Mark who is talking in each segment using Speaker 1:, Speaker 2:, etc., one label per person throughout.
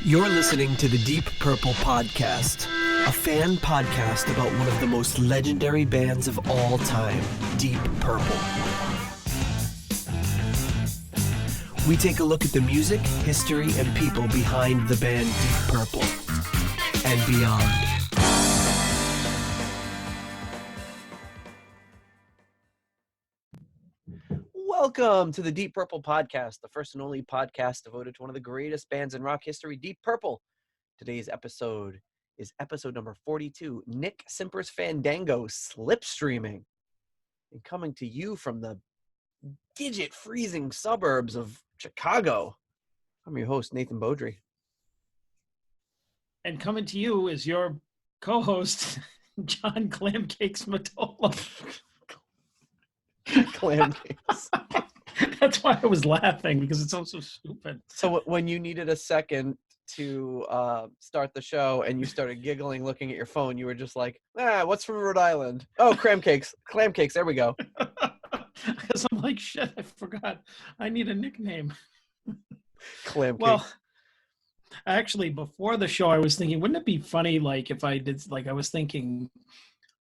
Speaker 1: You're listening to the Deep Purple Podcast, a fan podcast about one of the most legendary bands of all time, Deep Purple. We take a look at the music, history, and people behind the band Deep Purple and beyond. Welcome to the Deep Purple Podcast, the first and only podcast devoted to one of the greatest bands in rock history, Deep Purple. Today's episode is episode number 42, Nick Simper's Fandango, Slipstreaming. And coming to you from the digit-freezing suburbs of Chicago, I'm your host, Nathan Beaudry.
Speaker 2: And coming to you is your co-host, John Clamcakes Matola.
Speaker 1: Clam cakes.
Speaker 2: That's why I was laughing, because it sounds so stupid.
Speaker 1: So when you needed a second to start the show and you started giggling looking at your phone, you were just like, what's from Rhode Island? Oh, clam cakes, there we go.
Speaker 2: Because I'm like, shit, I forgot. I need a nickname.
Speaker 1: Clam cakes.
Speaker 2: Well, actually, before the show, I was thinking, wouldn't it be funny, like, if I did, like, I was thinking,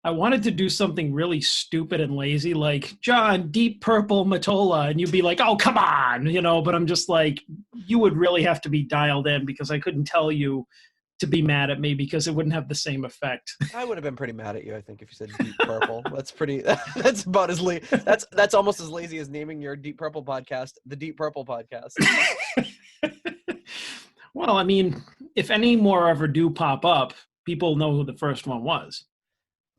Speaker 2: I wanted to do something really stupid and lazy, like John Deep Purple Matola, and you'd be like, oh, come on, you know, but I'm just like, you would really have to be dialed in, because I couldn't tell you to be mad at me, because it wouldn't have the same effect.
Speaker 1: I would have been pretty mad at you, I think, if you said Deep Purple. That's about as that's almost as lazy as naming your Deep Purple podcast the Deep Purple Podcast.
Speaker 2: Well, I mean, if any more ever do pop up, people know who the first one was.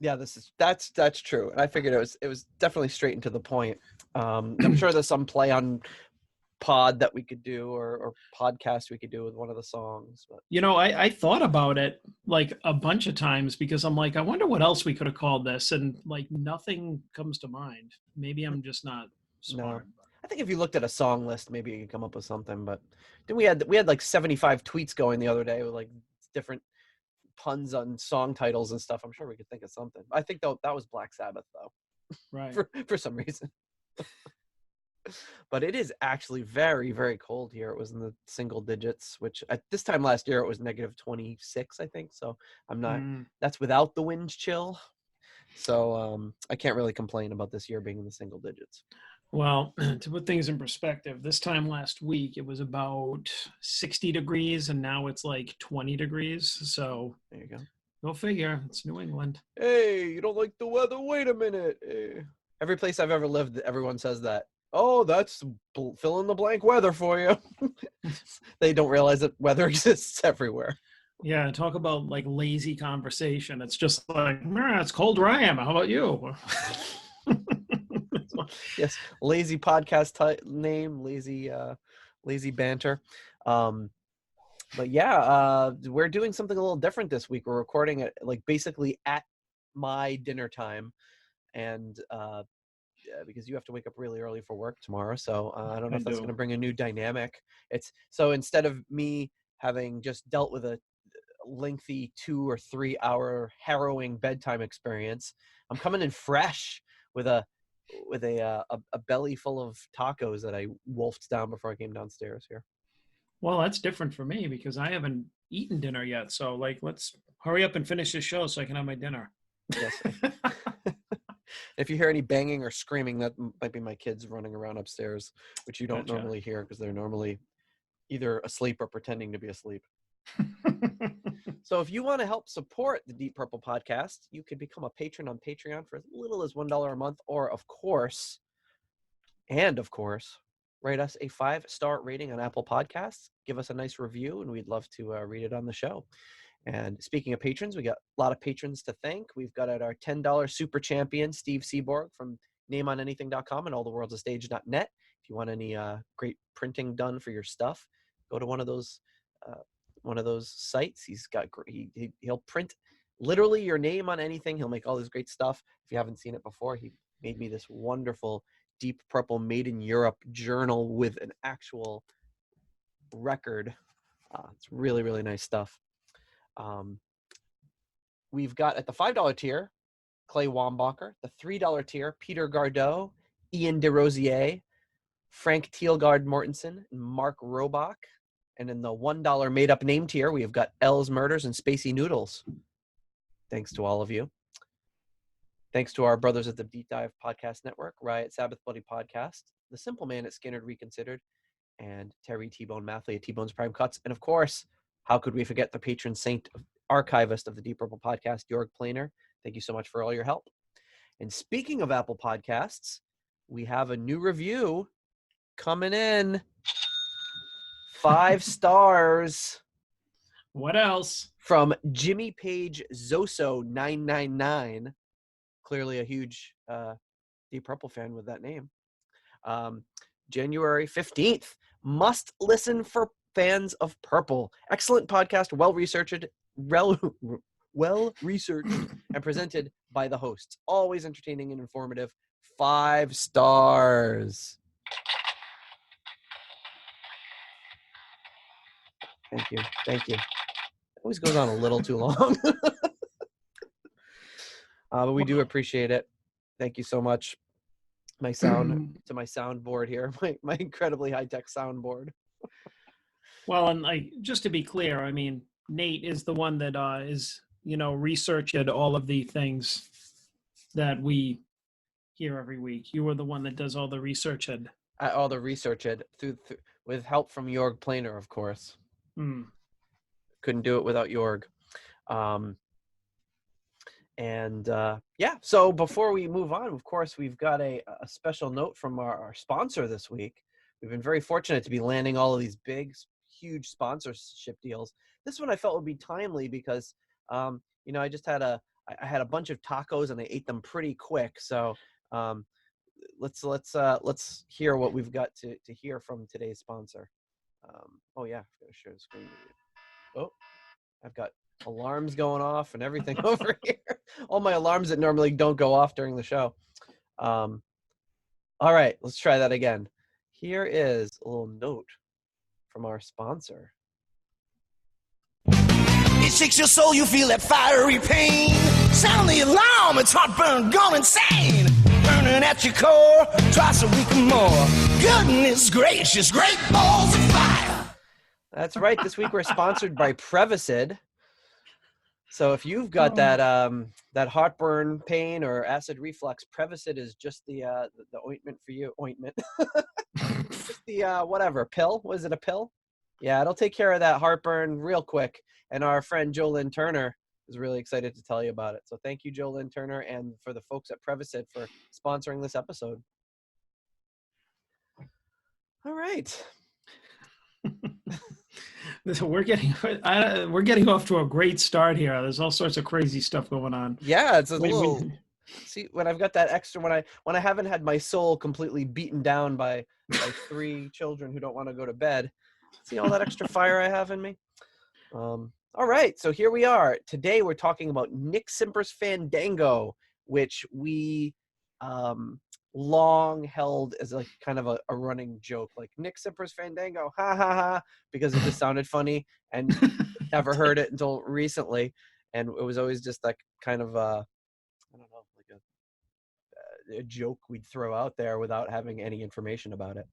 Speaker 1: Yeah, that's true, and I figured it was definitely straight and to the point. I'm sure there's some play on pod that we could do or podcast we could do with one of the songs. But
Speaker 2: you know, I thought about it like a bunch of times, because I'm like, I wonder what else we could have called this, and like nothing comes to mind. Maybe I'm just not smart.
Speaker 1: No. I think if you looked at a song list, maybe you could come up with something. But then we had like 75 tweets going the other day with like different puns on song titles and stuff. I'm sure we could think of something. I think that was Black Sabbath though,
Speaker 2: right?
Speaker 1: for some reason. But it is actually very, very cold here. It was in the single digits, which at this time last year it was negative 26, I think. So I'm not. That's without the wind chill. So I can't really complain about this year being in the single digits.
Speaker 2: Well, to put things in perspective, this time last week, it was about 60 degrees, and now it's like 20 degrees. So
Speaker 1: there you go.
Speaker 2: Go figure. It's New England.
Speaker 1: Hey, you don't like the weather? Wait a minute. Hey. Every place I've ever lived, everyone says that. Oh, that's fill in the blank weather for you. They don't realize that weather exists everywhere.
Speaker 2: Yeah, talk about like lazy conversation. It's just like, it's cold where I am. How about you?
Speaker 1: Yes, lazy podcast name, lazy banter. But yeah, we're doing something a little different this week. We're recording it like basically at my dinner time, and because you have to wake up really early for work tomorrow, so I don't know if that's going to bring a new dynamic. It's so instead of me having just dealt with a lengthy 2 or 3 hour harrowing bedtime experience, I'm coming in fresh with a belly full of tacos that I wolfed down before I came downstairs here.
Speaker 2: Well, that's different for me, because I haven't eaten dinner yet. So like, let's hurry up and finish this show so I can have my dinner.
Speaker 1: Yes. If you hear any banging or screaming, that might be my kids running around upstairs, which you don't normally hear because they're normally either asleep or pretending to be asleep. So if you want to help support the Deep Purple Podcast, you could become a patron on Patreon for as little as $1 a month, or of course, write us a 5-star rating on Apple Podcasts. Give us a nice review, and we'd love to read it on the show. And speaking of patrons, we got a lot of patrons to thank. We've got at our $10 super champion, Steve Seaborg from nameonanything.com and alltheworldsastage.net. If you want any great printing done for your stuff, go to one of those sites. He'll print literally your name on anything. He'll make all this great stuff. If you haven't seen it before, he made me this wonderful Deep Purple Made in Europe journal with an actual record. It's really, really nice stuff. We've got at the $5 tier, Clay Wambacher. The $3 tier, Peter Gardot, Ian DeRosier, Frank Thielgard Mortensen, and Mark Robach. And in the $1 made-up name tier, we have got L's Murders and Spacey Noodles. Thanks to all of you. Thanks to our brothers at the Deep Dive Podcast Network, Riot Sabbath Bloody Podcast, The Simple Man at Skinner Reconsidered, and Terry T-Bone Mathley at T-Bone's Prime Cuts. And of course, how could we forget the patron saint, archivist of the Deep Purple Podcast, Jorg Planer. Thank you so much for all your help. And speaking of Apple Podcasts, we have a new review coming in. 5 stars.
Speaker 2: What else?
Speaker 1: From Jimmy Page Zoso 999. Clearly a huge Deep Purple fan with that name. January 15th. Must listen for fans of Purple. Excellent podcast, well-researched and presented by the hosts. Always entertaining and informative. 5 stars. Thank you. Thank you. It always goes on a little too long. But we do appreciate it. Thank you so much. My soundboard here, my incredibly high-tech soundboard.
Speaker 2: Well, and just to be clear, I mean, Nate is the one that is, researched all of the things that we hear every week. You are the one that does all the research.
Speaker 1: Through with help from Jorg Planer, of course.
Speaker 2: Mm.
Speaker 1: Couldn't do it without Jorg. So before we move on, of course, we've got a special note from our sponsor this week. We've been very fortunate to be landing all of these big, huge sponsorship deals. This one I felt would be timely because, I just had I had a bunch of tacos and I ate them pretty quick. So let's hear what we've got to hear from today's sponsor. I'm going to share the screen with you. Oh, I've got alarms going off and everything over here. All my alarms that normally don't go off during the show. All right, let's try that again. Here is a little note from our sponsor.
Speaker 3: It shakes your soul, you feel that fiery pain. Sound the alarm, it's heartburn gone insane. Burning at your core, twice a week or more. Goodness gracious, great balls of fire.
Speaker 1: That's right. This week we're sponsored by Prevacid. So if you've got that heartburn pain or acid reflux, Prevacid is just the ointment for you. Ointment. Just the whatever pill. Was it a pill? Yeah, it'll take care of that heartburn real quick. And our friend Lynn Turner is really excited to tell you about it. So thank you, Lynn Turner, and for the folks at Prevacid for sponsoring this episode. All right.
Speaker 2: We're getting off to a great start here. There's all sorts of crazy stuff going on.
Speaker 1: Yeah, it's a little. See, when I've got that extra, when I haven't had my soul completely beaten down by 3 children who don't want to go to bed, see all that extra fire I have in me. All right, so here we are. Today we're talking about Nick Simper's Fandango, which we long held as like kind of a running joke, like Nick Simper's Fandango, ha ha ha, because it just sounded funny and never heard it until recently, and it was always just like kind of I don't know, like a joke we'd throw out there without having any information about it.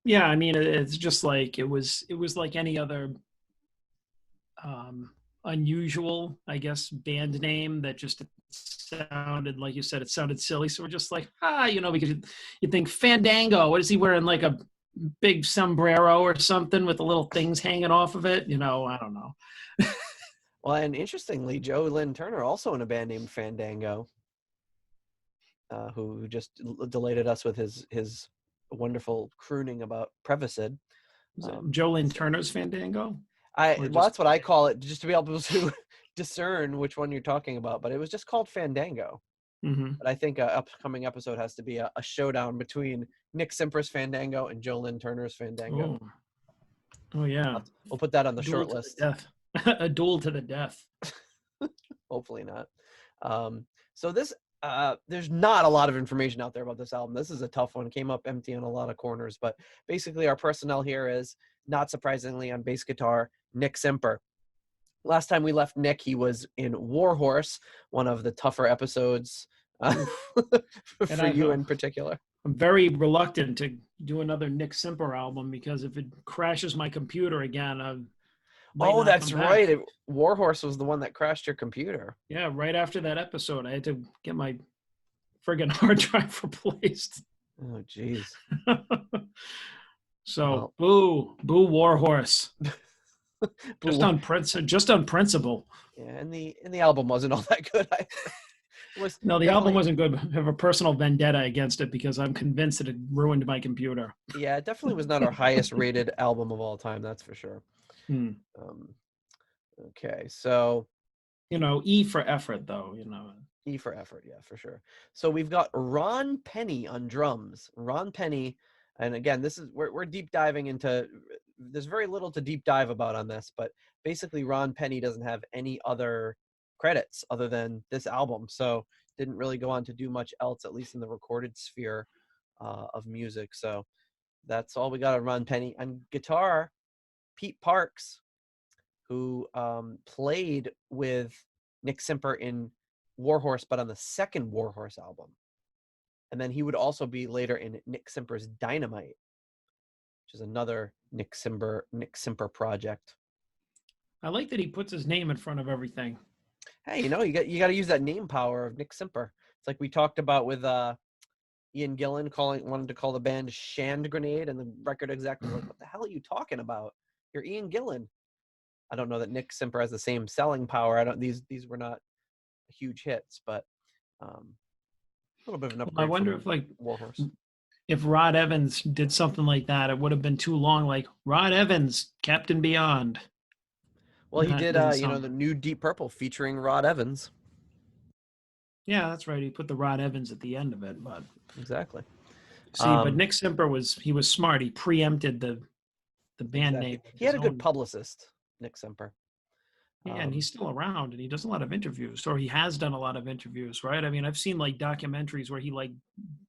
Speaker 2: Yeah, I mean, it's just like it was like any other unusual, I guess, band name that just sounded, like you said, it sounded silly. So we're just like, because you think Fandango, what is he wearing, like a big sombrero or something with the little things hanging off of it? I don't know.
Speaker 1: Well, and interestingly, Lynn Turner, also in a band named Fandango, who just delighted us with his wonderful crooning about Prevacid.
Speaker 2: Lynn Turner's Fandango?
Speaker 1: That's what I call it, just to be able to discern which one you're talking about. But it was just called Fandango. Mm-hmm. But I think an upcoming episode has to be a showdown between Nick Simper's Fandango and Lynn Turner's Fandango.
Speaker 2: Oh yeah.
Speaker 1: We'll put that on the short list.
Speaker 2: A duel to the death.
Speaker 1: Hopefully not. So this, there's not a lot of information out there about this album. This is a tough one. It came up empty in a lot of corners. But basically our personnel here is, not surprisingly, on bass guitar, Nick Simper. Last time we left Nick, he was in Warhorse, one of the tougher episodes for you in particular.
Speaker 2: I'm very reluctant to do another Nick Simper album because if it crashes my computer again, I might
Speaker 1: Oh,
Speaker 2: not come
Speaker 1: that's right.
Speaker 2: back.
Speaker 1: Warhorse was the one that crashed your computer.
Speaker 2: Yeah, right after that episode, I had to get my friggin' hard drive replaced.
Speaker 1: Oh, jeez.
Speaker 2: So
Speaker 1: Well,
Speaker 2: boo Warhorse.
Speaker 1: but
Speaker 2: Just on principle.
Speaker 1: yeah, and the album wasn't all that good. It was
Speaker 2: No, the album
Speaker 1: definitely,
Speaker 2: wasn't good. I have a personal vendetta against it because I'm convinced that it ruined my computer.
Speaker 1: yeah, it definitely was not our highest rated album of all time. That's for sure.
Speaker 2: Hmm.
Speaker 1: Um, okay, so
Speaker 2: You know, E for effort, though. You know,
Speaker 1: E for effort, yeah, for sure. So we've got Ron Penny on drums. Ron Penny, and again, this is we're deep diving into. There's very little to deep dive about on this, but basically, Ron Penny doesn't have any other credits other than this album, so didn't really go on to do much else, at least in the recorded sphere of music. So that's all we got on Ron Penny. On guitar, Pete Parks, who played with Nick Simper in Warhorse, but on the second Warhorse album. And then he would also be later in Nick Simper's Dynamite, which is another Nick Simper project.
Speaker 2: I like that he puts his name in front of everything.
Speaker 1: Hey, you got to use that name power of Nick Simper. It's like we talked about with Ian Gillan wanted to call the band Shand Grenade, and the record exec was like, "What the hell are you talking about? You're Ian Gillan." I don't know that Nick Simper has the same selling power. These were not huge hits, but a little bit of an upgrade.
Speaker 2: I wonder
Speaker 1: from
Speaker 2: if like
Speaker 1: Warhorse.
Speaker 2: if Rod Evans did something like that, it would have been too long. Like Rod Evans, Captain Beyond.
Speaker 1: Well, he
Speaker 2: That
Speaker 1: did,
Speaker 2: doesn't
Speaker 1: the
Speaker 2: sound-
Speaker 1: new Deep Purple featuring Rod Evans.
Speaker 2: Yeah, that's right. He put the Rod Evans at the end of it, but
Speaker 1: Exactly.
Speaker 2: see, but Nick Simper was smart. He preempted the band
Speaker 1: Exactly.
Speaker 2: name.
Speaker 1: He had a good publicist, Nick Simper.
Speaker 2: Yeah, and he's still around, and he does a lot of interviews, or he has done a lot of interviews, right? I mean, I've seen like documentaries where he like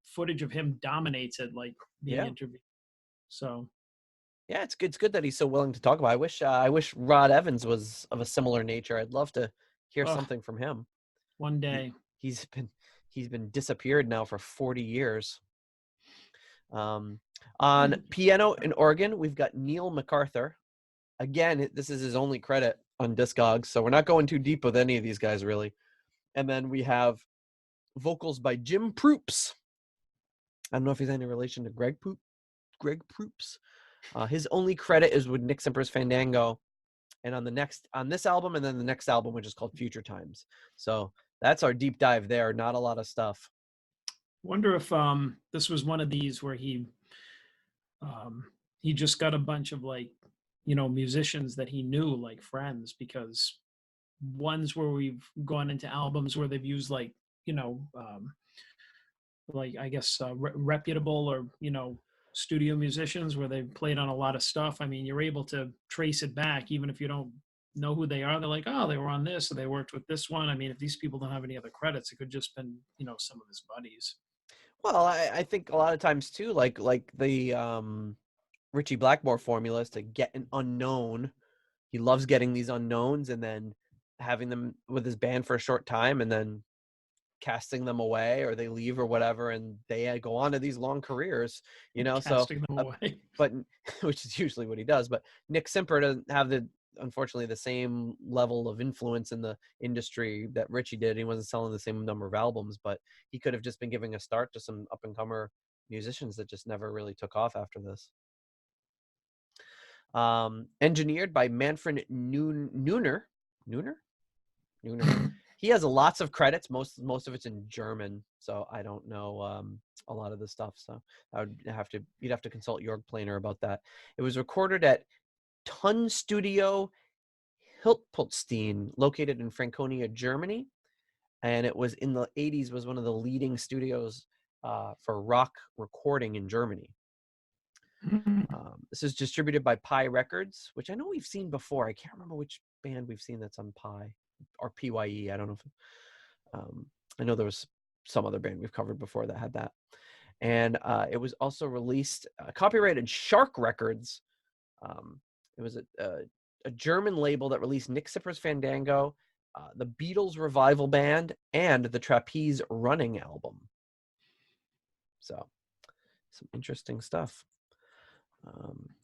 Speaker 2: footage of him dominates it, like being interviewed. So
Speaker 1: yeah, it's good that he's so willing to talk about it. I wish Rod Evans was of a similar nature. I'd love to hear something from him.
Speaker 2: One day.
Speaker 1: He's been disappeared now for 40 years. On piano and organ, we've got Neil MacArthur. Again, this is his only credit on Discogs, so we're not going too deep with any of these guys, really. And then we have vocals by Jim Proops. I don't know if he's any relation to Greg Proops. His only credit is with Nick Simper's Fandango, and on this album, and then the next album, which is called Future Times. So that's our deep dive there. Not a lot of stuff.
Speaker 2: Wonder if this was one of these where he just got a bunch of like, you know, musicians that he knew, like friends, because ones where we've gone into albums where they've used like, you know, like I guess reputable or, you know, studio musicians where they've played on a lot of stuff. I mean, you're able to trace it back even if you don't know who they are. They're like, oh, they were on this, or they worked with this one. I mean, if these people don't have any other credits, it could just been, you know, some of his buddies.
Speaker 1: Well, I think a lot of times too, like the Ritchie Blackmore formula is to get an unknown. He loves getting these unknowns and then having them with his band for a short time and then casting them away, or they leave or whatever, and they go on to these long careers, you know.
Speaker 2: Casting them away.
Speaker 1: But which is usually what he does. But Nick Simper doesn't have unfortunately the same level of influence in the industry that Ritchie did. He wasn't selling the same number of albums, but he could have just been giving a start to some up and comer musicians that just never really took off after this. Engineered by Manfred Neuner. He has lots of credits. Most of it's in German, so I don't know a lot of the stuff. So you'd have to consult Jörg Planer about that. It was recorded at Ton Studio Hilpoltstein, located in Franconia, Germany, and it was in the 80s. Was one of the leading studios for rock recording in Germany. This is distributed by Pi Records, which I know we've seen before. I can't remember which band we've seen that's on Pi or PYE. I don't know if I know there was some other band we've covered before that had that. And it was also released, copyrighted Shark Records. It was a German label that released Nick Simper's Fandango, the Beatles Revival Band, and the Trapeze Running album. So some interesting stuff.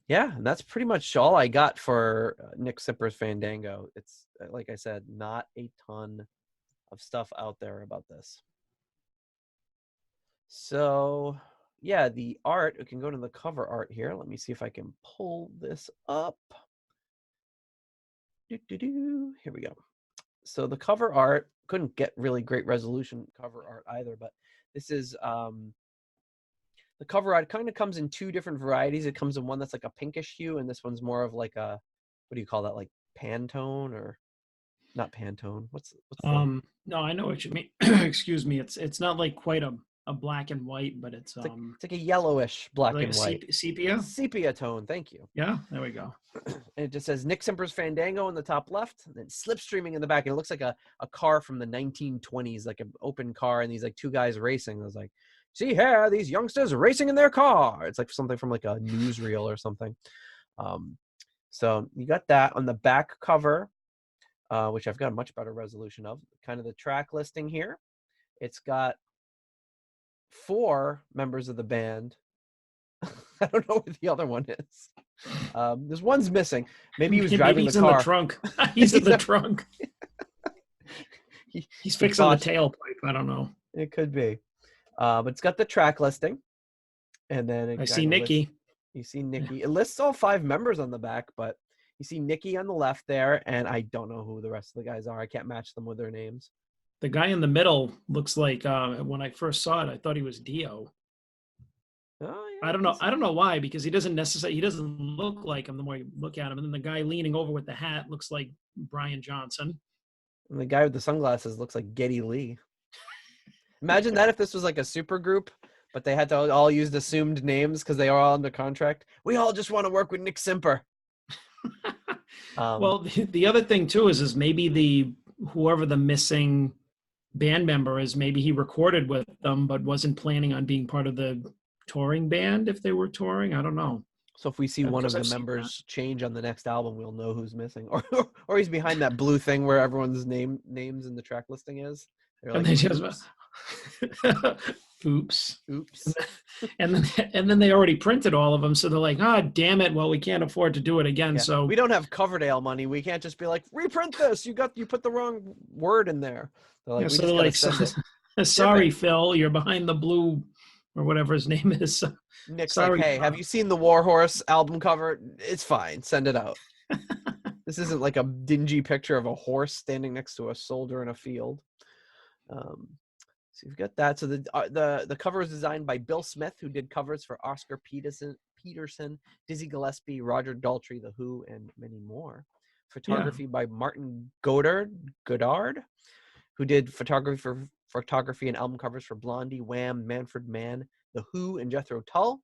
Speaker 1: Yeah, and that's pretty much all I got for Nick Simper's Fandango. It's like I said, not a ton of stuff out there about this. So yeah, the art, we can go to the cover art here. Let me see if I can pull this up. Here we go. So the cover art, couldn't get really great resolution cover art either, but this is the cover art kind of comes in two different varieties. It comes in one that's like a pinkish hue, and this one's more of like a, what do you call that, like Pantone, or not Pantone? What's the,
Speaker 2: No, I know what you mean. Excuse me. It's not like quite a black and white, but it's
Speaker 1: it's like a yellowish black
Speaker 2: like
Speaker 1: and white.
Speaker 2: sepia.
Speaker 1: Sepia tone, thank you.
Speaker 2: Yeah, there we go.
Speaker 1: And it just says Nick Simper's Fandango in the top left, and then Slipstreaming in the back. And it looks like a car from the 1920s, like an open car, and these like two guys racing. I was like, see here, these youngsters racing in their car. It's like something from like a newsreel or something. So you got that on the back cover, which I've got a much better resolution of. Kind of the track listing here. It's got 4 members of the band. I don't know what the other one is. There's one's missing. Maybe he was driving the car.
Speaker 2: In the trunk. He's in the trunk. He's fixing the tailpipe. I don't know.
Speaker 1: It could be. But it's got the track listing. And then
Speaker 2: I see Nikki.
Speaker 1: You see Nikki. It lists all 5 members on the back, but you see Nikki on the left there, and I don't know who the rest of the guys are. I can't match them with their names.
Speaker 2: The guy in the middle looks like, when I first saw it, I thought he was Dio.
Speaker 1: Oh, yeah,
Speaker 2: I don't know why, because he doesn't look like him the more you look at him. And then the guy leaning over with the hat looks like Brian Johnson.
Speaker 1: And the guy with the sunglasses looks like Geddy Lee. Imagine that if this was like a super group, but they had to all use assumed names because they are all under contract. We all just want to work with Nick Simper.
Speaker 2: Well, the other thing too is maybe whoever the missing band member is, maybe he recorded with them but wasn't planning on being part of the touring band if they were touring. I don't know.
Speaker 1: So if we see one of the members change on the next album, we'll know who's missing. Or he's behind that blue thing where everyone's names in the track listing is. They're like,
Speaker 2: and they just oops. and then they already printed all of them, so they're like, damn it, well, we can't afford to do it again.
Speaker 1: Yeah.
Speaker 2: So
Speaker 1: we don't have Coverdale money. We can't just be like, reprint this. You put the wrong word in there. They're like,
Speaker 2: so they're like, sorry, Phil, you're behind the blue or whatever his name is.
Speaker 1: Nick's sorry, like, hey, have you seen the Warhorse album cover? It's fine. Send it out. This isn't like a dingy picture of a horse standing next to a soldier in a field. So you've got that. So the cover was designed by Bill Smith, who did covers for Oscar Peterson, Dizzy Gillespie, Roger Daltrey, The Who, and many more. Photography by Martin Goddard, who did photography and album covers for Blondie, Wham, Manfred Mann, The Who, and Jethro Tull.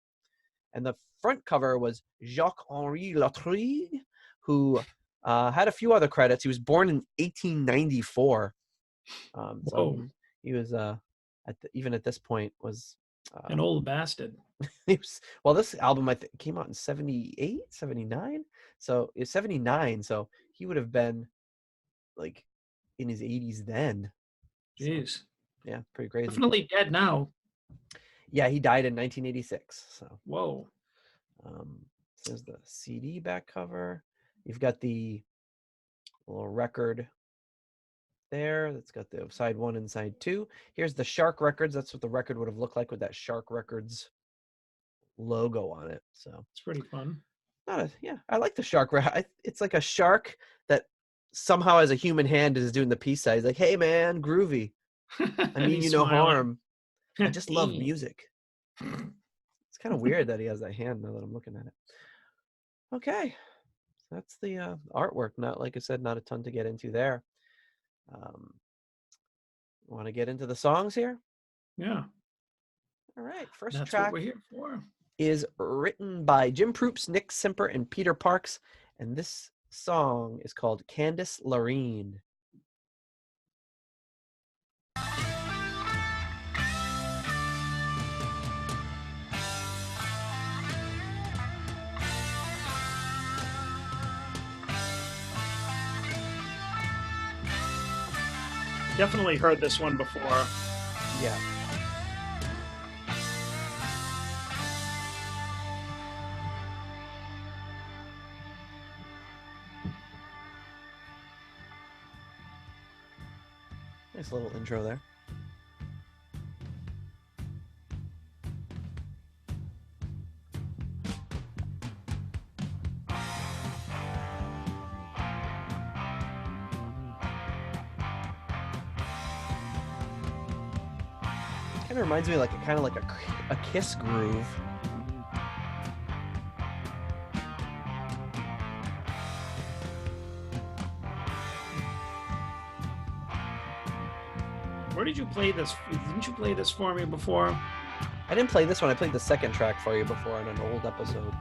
Speaker 1: And the front cover was Jacques-Henri Latreille, who had a few other credits. He was born in 1894. So he was, even at this point, was
Speaker 2: an old bastard.
Speaker 1: Well, this album, I think, came out in 78, 79. So it's 79. So he would have been like in his 80s then.
Speaker 2: Jeez.
Speaker 1: So, yeah, pretty crazy.
Speaker 2: Definitely dead now.
Speaker 1: Yeah, he died in 1986. So
Speaker 2: whoa.
Speaker 1: There's the CD back cover. You've got the little record there. That's got the side 1 and side 2. Here's the Shark Records. That's what the record would have looked like with that Shark Records logo on it. So
Speaker 2: it's pretty fun.
Speaker 1: I like the Shark. It's like a shark that somehow has a human hand is doing the peace sign. He's like, hey man, groovy. I mean you no harm. I just love music. It's kind of weird that he has that hand now that I'm looking at it. Okay. That's the artwork. Not, like I said, not a ton to get into there. Want to get into the songs here?
Speaker 2: Yeah.
Speaker 1: All right. First
Speaker 2: That's
Speaker 1: track
Speaker 2: what we're here for.
Speaker 1: Is written by Jim Proops, Nick Simper, and Peter Parks. And this song is called Candice Loreen.
Speaker 2: Definitely heard this one before.
Speaker 1: Yeah. Nice little intro there. Kind of reminds me of like a Kiss groove.
Speaker 2: Where did you play this? Didn't you play this for me before?
Speaker 1: I didn't play this one. I played the second track for you before in an old episode.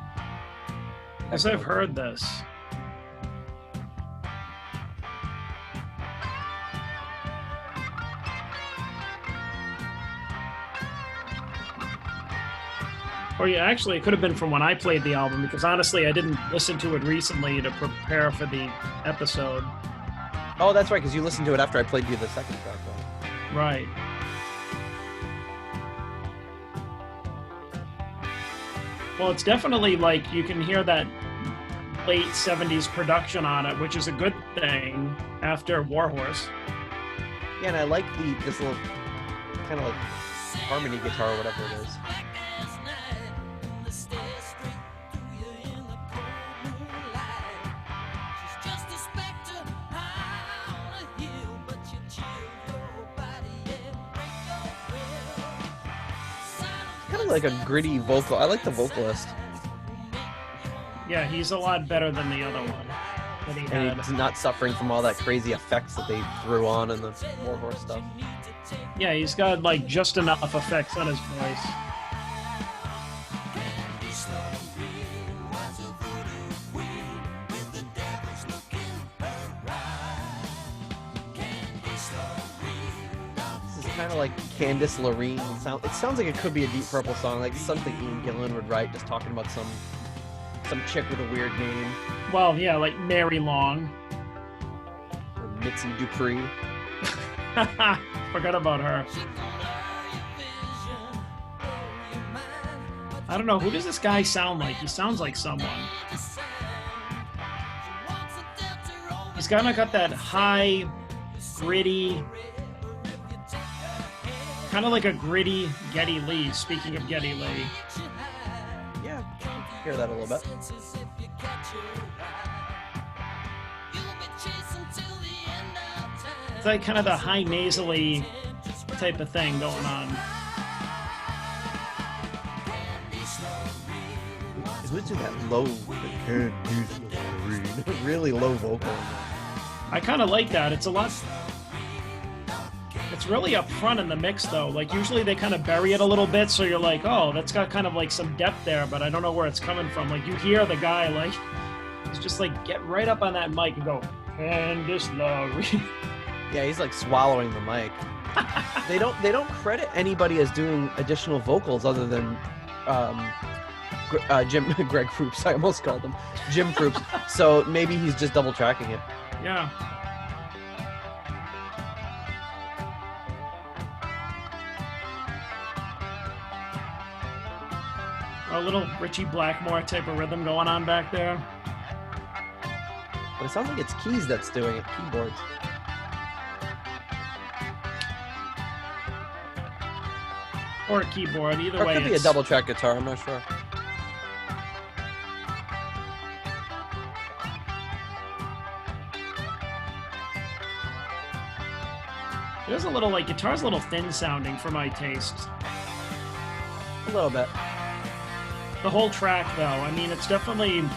Speaker 2: Because I've heard this. Or yeah, actually, it could have been from when I played the album, because honestly, I didn't listen to it recently to prepare for the episode.
Speaker 1: Oh, that's right, because you listened to it after I played you the second track. Though.
Speaker 2: Right. Well, it's definitely like you can hear that late 70s production on it, which is a good thing after Warhorse.
Speaker 1: Yeah, and I like this little kind of like harmony guitar or whatever it is. Kind of like a gritty vocal. I like the vocalist.
Speaker 2: Yeah, he's a lot better than the other one that he had.
Speaker 1: And he's not suffering from all that crazy effects that they threw on in the Warhorse stuff.
Speaker 2: Yeah, he's got like just enough effects on his voice.
Speaker 1: Kind of like Candice Loreen. It sounds like it could be a Deep Purple song, like something Ian Gillan would write, just talking about some chick with a weird name.
Speaker 2: Well, yeah, like Mary Long.
Speaker 1: Or Mitzi Dupree.
Speaker 2: Forgot about her. I don't know, who does this guy sound like? He sounds like someone. He's kind of got that high, gritty, kind of like a gritty Geddy Lee, speaking of Geddy Lee.
Speaker 1: Yeah, hear that a little bit.
Speaker 2: It's like kind of the high nasally type of thing going on.
Speaker 1: Who's doing that low, really low vocal?
Speaker 2: I kind of like that. It's a lot. It's really up front in the mix, though. Like, usually they kind of bury it a little bit, so you're like, oh, that's got kind of like some depth there, but I don't know where it's coming from. Like, you hear the guy, like, he's just like, get right up on that mic and go, Candice LaRue.
Speaker 1: Yeah, he's like swallowing the mic. They don't credit anybody as doing additional vocals other than Greg Proops. I almost called him Jim Proops. So maybe he's just double tracking it.
Speaker 2: Yeah. A little Ritchie Blackmore type of rhythm going on back there.
Speaker 1: But it sounds like it's keys that's doing it, keyboards.
Speaker 2: Or a keyboard, either
Speaker 1: Or
Speaker 2: way.
Speaker 1: it could be a double track guitar, I'm not sure.
Speaker 2: It is a little, like, guitar's a little thin sounding for my taste.
Speaker 1: A little bit.
Speaker 2: The whole track, though, I mean, it's definitely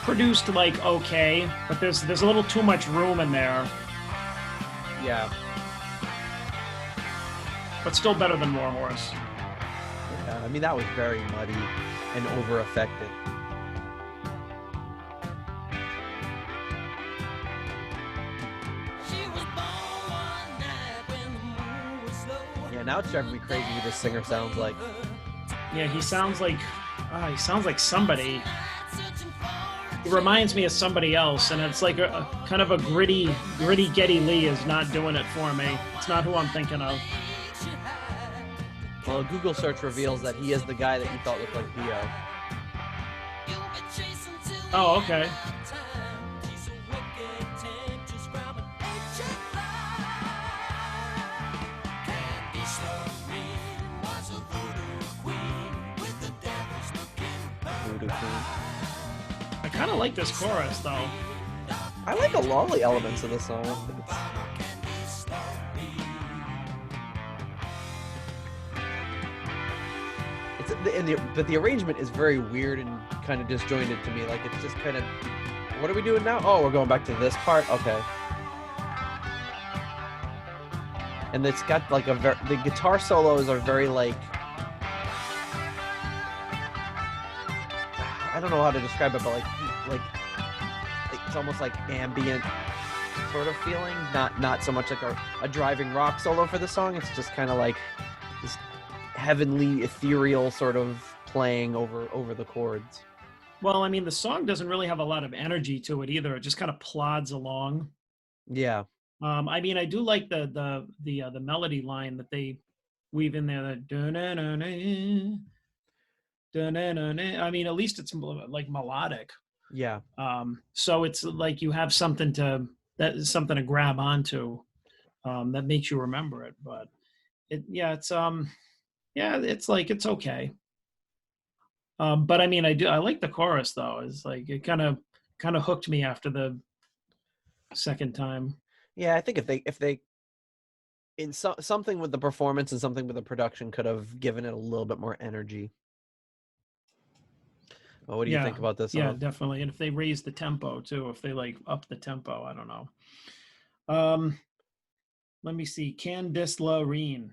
Speaker 2: produced, like, okay, but there's a little too much room in there.
Speaker 1: Yeah.
Speaker 2: But still better than Warhorse.
Speaker 1: Yeah, I mean, that was very muddy and over-affected. Yeah, now it's driving me crazy who this singer sounds like.
Speaker 2: Yeah, he sounds like somebody. It reminds me of somebody else, and it's like a kind of a gritty Geddy Lee is not doing it for me. It's not who I'm thinking of.
Speaker 1: Well, a Google search reveals that he is the guy that you thought looked like Dio.
Speaker 2: Oh, okay.
Speaker 1: Voodoo Queen.
Speaker 2: I kind of like this chorus though.
Speaker 1: I like the lolly elements of the song. But the arrangement is very weird and kind of disjointed to me. Like it's just kind of, what are we doing now? Oh, we're going back to this part. Okay. And it's got like the guitar solos are very like, I don't know how to describe it, but like it's almost like ambient sort of feeling. Not so much like a driving rock solo for the song. It's just kind of like this heavenly, ethereal sort of playing over the chords.
Speaker 2: Well, I mean, the song doesn't really have a lot of energy to it either. It just kind of plods along.
Speaker 1: Yeah.
Speaker 2: I mean, I do like the melody line that they weave in there. That dun-dun-dun-dun, dun-dun-dun-dun. I mean, at least it's like melodic.
Speaker 1: Yeah.
Speaker 2: So it's like you have something to grab onto that makes you remember it. But it's like it's okay. But I mean, I like the chorus though. It's like it kind of hooked me after the second time.
Speaker 1: Yeah, I think if they in something with the performance and something with the production could have given it a little bit more energy. Well, what do you think about this song?
Speaker 2: Yeah, definitely. And if they raise the tempo too, if they like up the tempo, I don't know. Let me see. Candice Loreen.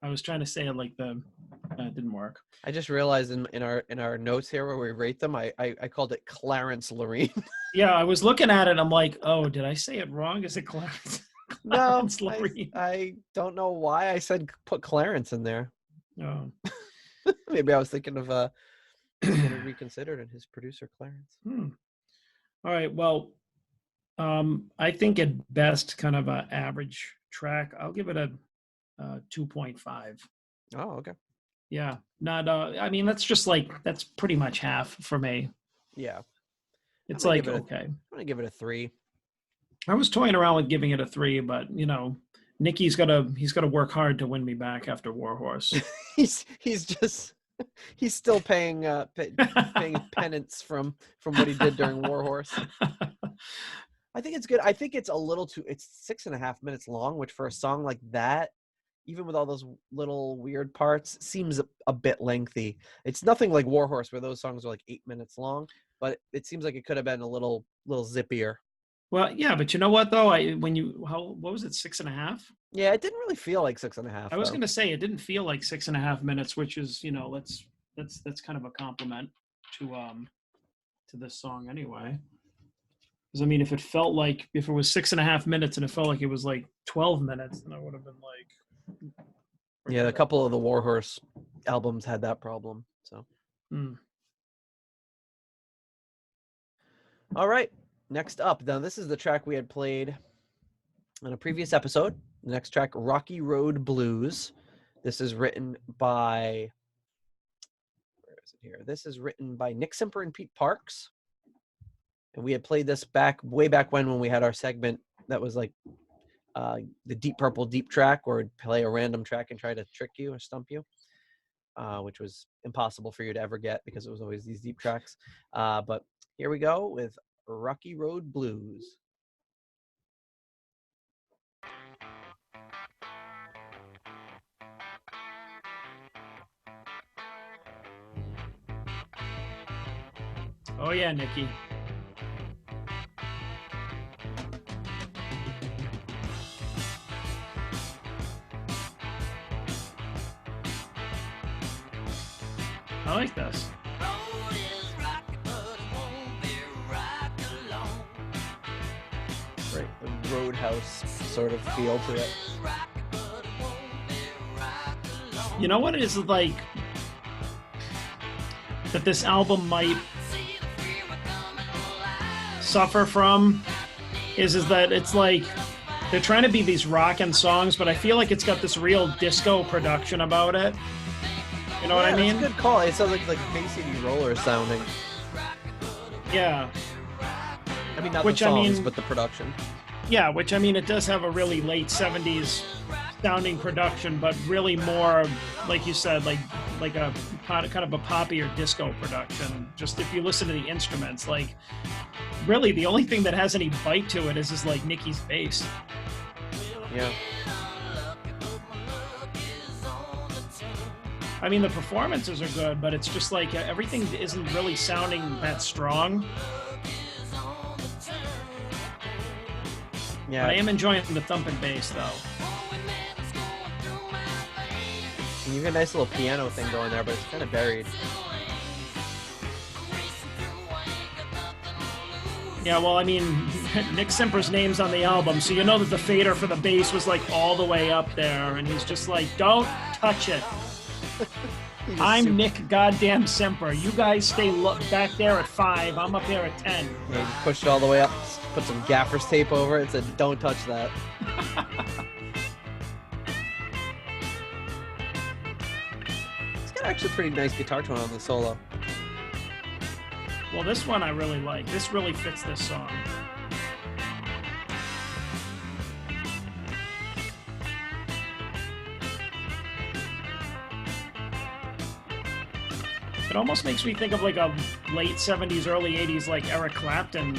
Speaker 2: I was trying to say it like it didn't work.
Speaker 1: I just realized in our notes here where we rate them, I called it Clarence Loreen.
Speaker 2: Yeah, I was looking at it. I'm like, oh, did I say it wrong? Is it Clarence?
Speaker 1: No,
Speaker 2: Loreen.
Speaker 1: I don't know why I said put Clarence in there.
Speaker 2: Oh.
Speaker 1: Maybe I was thinking of Reconsidered and his producer Clarence.
Speaker 2: All right. Well, I think at best, kind of an average track. I'll give it a 2.5.
Speaker 1: Oh, okay.
Speaker 2: Yeah, not. I mean, that's pretty much half for me.
Speaker 1: Yeah,
Speaker 2: it's like okay.
Speaker 1: I'm gonna give it a 3.
Speaker 2: I was toying around with giving it a 3, but you know, Nicky's gotta work hard to win me back after Warhorse.
Speaker 1: he's still paying penance from what he did during Warhorse. I think it's good. I think it's a little too. It's 6.5 minutes long, which for a song like that, even with all those little weird parts, seems a bit lengthy. It's nothing like Warhorse where those songs are like 8 minutes long, but it seems like it could have been a little zippier.
Speaker 2: Well, yeah, but you know what though? What was it, 6.5?
Speaker 1: Yeah, it didn't really feel like 6.5.
Speaker 2: I was gonna say it didn't feel like 6.5 minutes, which is, you know, that's kind of a compliment to this song anyway. Because I mean, if it was 6.5 minutes and it felt like it was like 12 minutes, then I would have been like.
Speaker 1: Yeah, a couple of the Warhorse albums had that problem. So. All right. Next up, now this is the track we had played on a previous episode. The next track, Rocky Road Blues. This is written by, where is it here? This is written by Nick Simper and Pete Parks. And we had played this way back when we had our segment that was like the Deep Purple Deep track, where we'd play a random track and try to trick you or stump you, which was impossible for you to ever get because it was always these deep tracks. But here we go with Rocky Road Blues.
Speaker 2: Oh yeah, Nikki. I like this.
Speaker 1: Right, a roadhouse sort of feel to it.
Speaker 2: You know what it is like that this album might suffer from is that it's like they're trying to be these rockin' songs, but I feel like it's got this real disco production about it. You know what I mean?
Speaker 1: That's a good call. It sounds like KCD Roller sounding.
Speaker 2: Yeah.
Speaker 1: I mean, not the songs, but the production.
Speaker 2: Yeah, which I mean, it does have a really late 70s sounding production, but really more, like you said, like a kind of a poppy or disco production. Just if you listen to the instruments, like really the only thing that has any bite to it is like Nicky's bass.
Speaker 1: Yeah.
Speaker 2: I mean, the performances are good, but it's just like everything isn't really sounding that strong.
Speaker 1: Yeah.
Speaker 2: But I am enjoying the thumping bass, though.
Speaker 1: And you get a nice little piano thing going there, but it's kind of buried.
Speaker 2: Yeah, well, I mean, Nick Simper's name's on the album, so you know that the fader for the bass was like all the way up there, and he's just like, don't touch it. I'm Nick goddamn Simper. You guys stay back there at 5. I'm up here at 10.
Speaker 1: Yeah, he pushed it all the way up, put some gaffer's tape over it, and said, don't touch that. It's got actually a pretty nice guitar tone on the solo.
Speaker 2: Well, this one I really like. This really fits this song. It almost makes me think of like a late 70s, early 80s, like Eric Clapton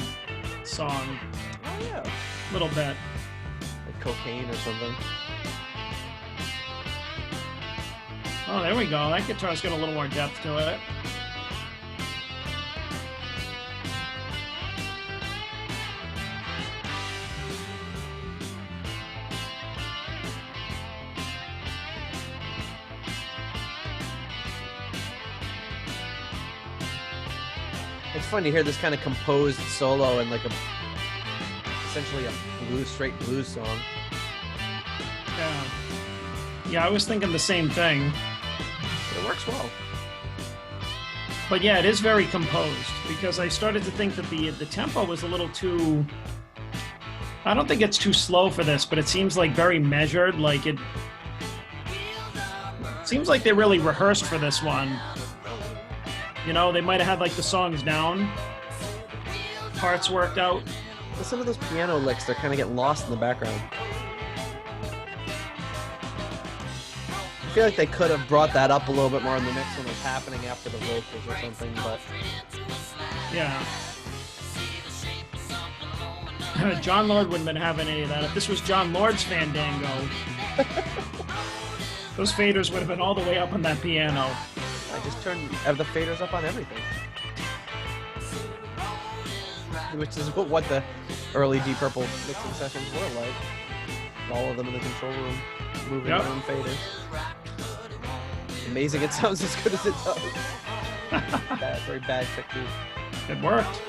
Speaker 2: song.
Speaker 1: Oh, yeah.
Speaker 2: A little bit.
Speaker 1: Like Cocaine or something.
Speaker 2: Oh, there we go. That guitar's got a little more depth to it.
Speaker 1: It's fun to hear this kind of composed solo and like essentially a straight blues song.
Speaker 2: Yeah. Yeah, I was thinking the same thing.
Speaker 1: But it works well.
Speaker 2: But yeah, it is very composed because I started to think that the tempo was a little too. I don't think it's too slow for this, but it seems like very measured. Like it seems like they really rehearsed for this one. You know, they might have had like the songs down, parts worked out.
Speaker 1: But some of those piano licks, they kind of get lost in the background. I feel like they could have brought that up a little bit more in the mix when it was happening after the vocals or something, but
Speaker 2: yeah. John Lord wouldn't have been having any of that. If this was John Lord's Fandango, those faders would have been all the way up on that piano.
Speaker 1: I just turned the faders up on everything. Which is what the early Deep Purple mixing sessions were like. All of them in the control room, moving their own faders. Amazing it sounds as good as it does. Very bad technique.
Speaker 2: It worked.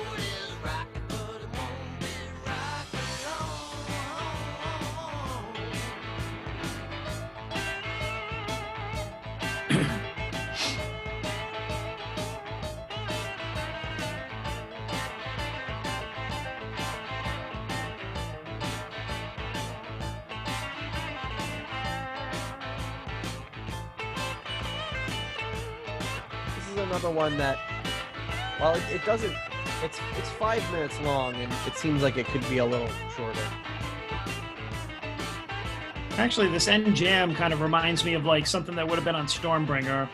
Speaker 1: Another one that, well, it doesn't. It's 5 minutes long, and it seems like it could be a little shorter.
Speaker 2: Actually, this end jam kind of reminds me of like something that would have been on Stormbringer.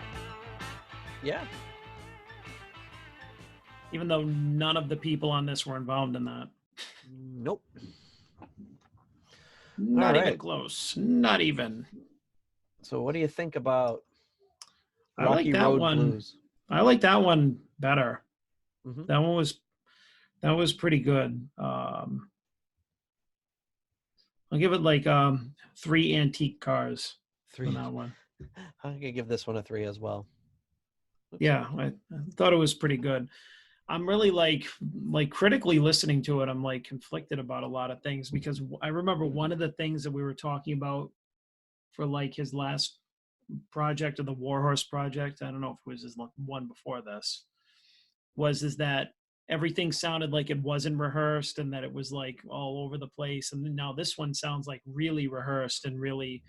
Speaker 1: Yeah.
Speaker 2: Even though none of the people on this were involved in that.
Speaker 1: Nope.
Speaker 2: Not even close. Not even.
Speaker 1: So, what do you think about
Speaker 2: I like
Speaker 1: Rocky
Speaker 2: that
Speaker 1: Road
Speaker 2: one.
Speaker 1: Blues?
Speaker 2: I like that one better.
Speaker 1: Mm-hmm.
Speaker 2: That was pretty good. I'll give it like 3 antique cars.
Speaker 1: 3
Speaker 2: on that one.
Speaker 1: I'm gonna give this one a 3 as well. Oops.
Speaker 2: Yeah, I thought it was pretty good. I'm really like critically listening to it. I'm like conflicted about a lot of things because I remember one of the things that we were talking about for like his last project or the Warhorse project, I don't know if it was his one before this, is that everything sounded like it wasn't rehearsed and that it was like all over the place. And now this one sounds like really rehearsed and really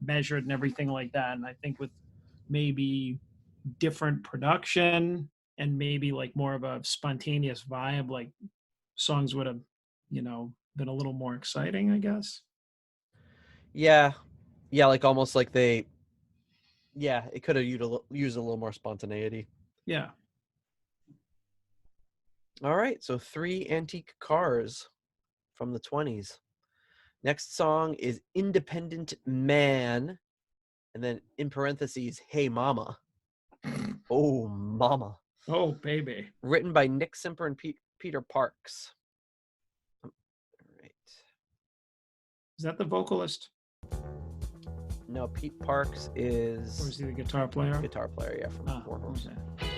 Speaker 2: measured and everything like that. And I think with maybe different production and maybe like more of a spontaneous vibe, like songs would have, been a little more exciting, I guess.
Speaker 1: Yeah. Yeah, like almost like they. Yeah, it could have used a little more spontaneity.
Speaker 2: Yeah.
Speaker 1: All right, so 3 antique cars from the 20s. Next song is Independent Man, and then in parentheses, Hey Mama. Oh, Mama.
Speaker 2: Oh, baby.
Speaker 1: Written by Nick Simper and Peter Parks. All right.
Speaker 2: Is that the vocalist?
Speaker 1: No, Pete Parks
Speaker 2: Or is
Speaker 1: is
Speaker 2: he the guitar player?
Speaker 1: guitar player, yeah, from
Speaker 2: Ah,
Speaker 1: Four Horsemen.
Speaker 2: okay.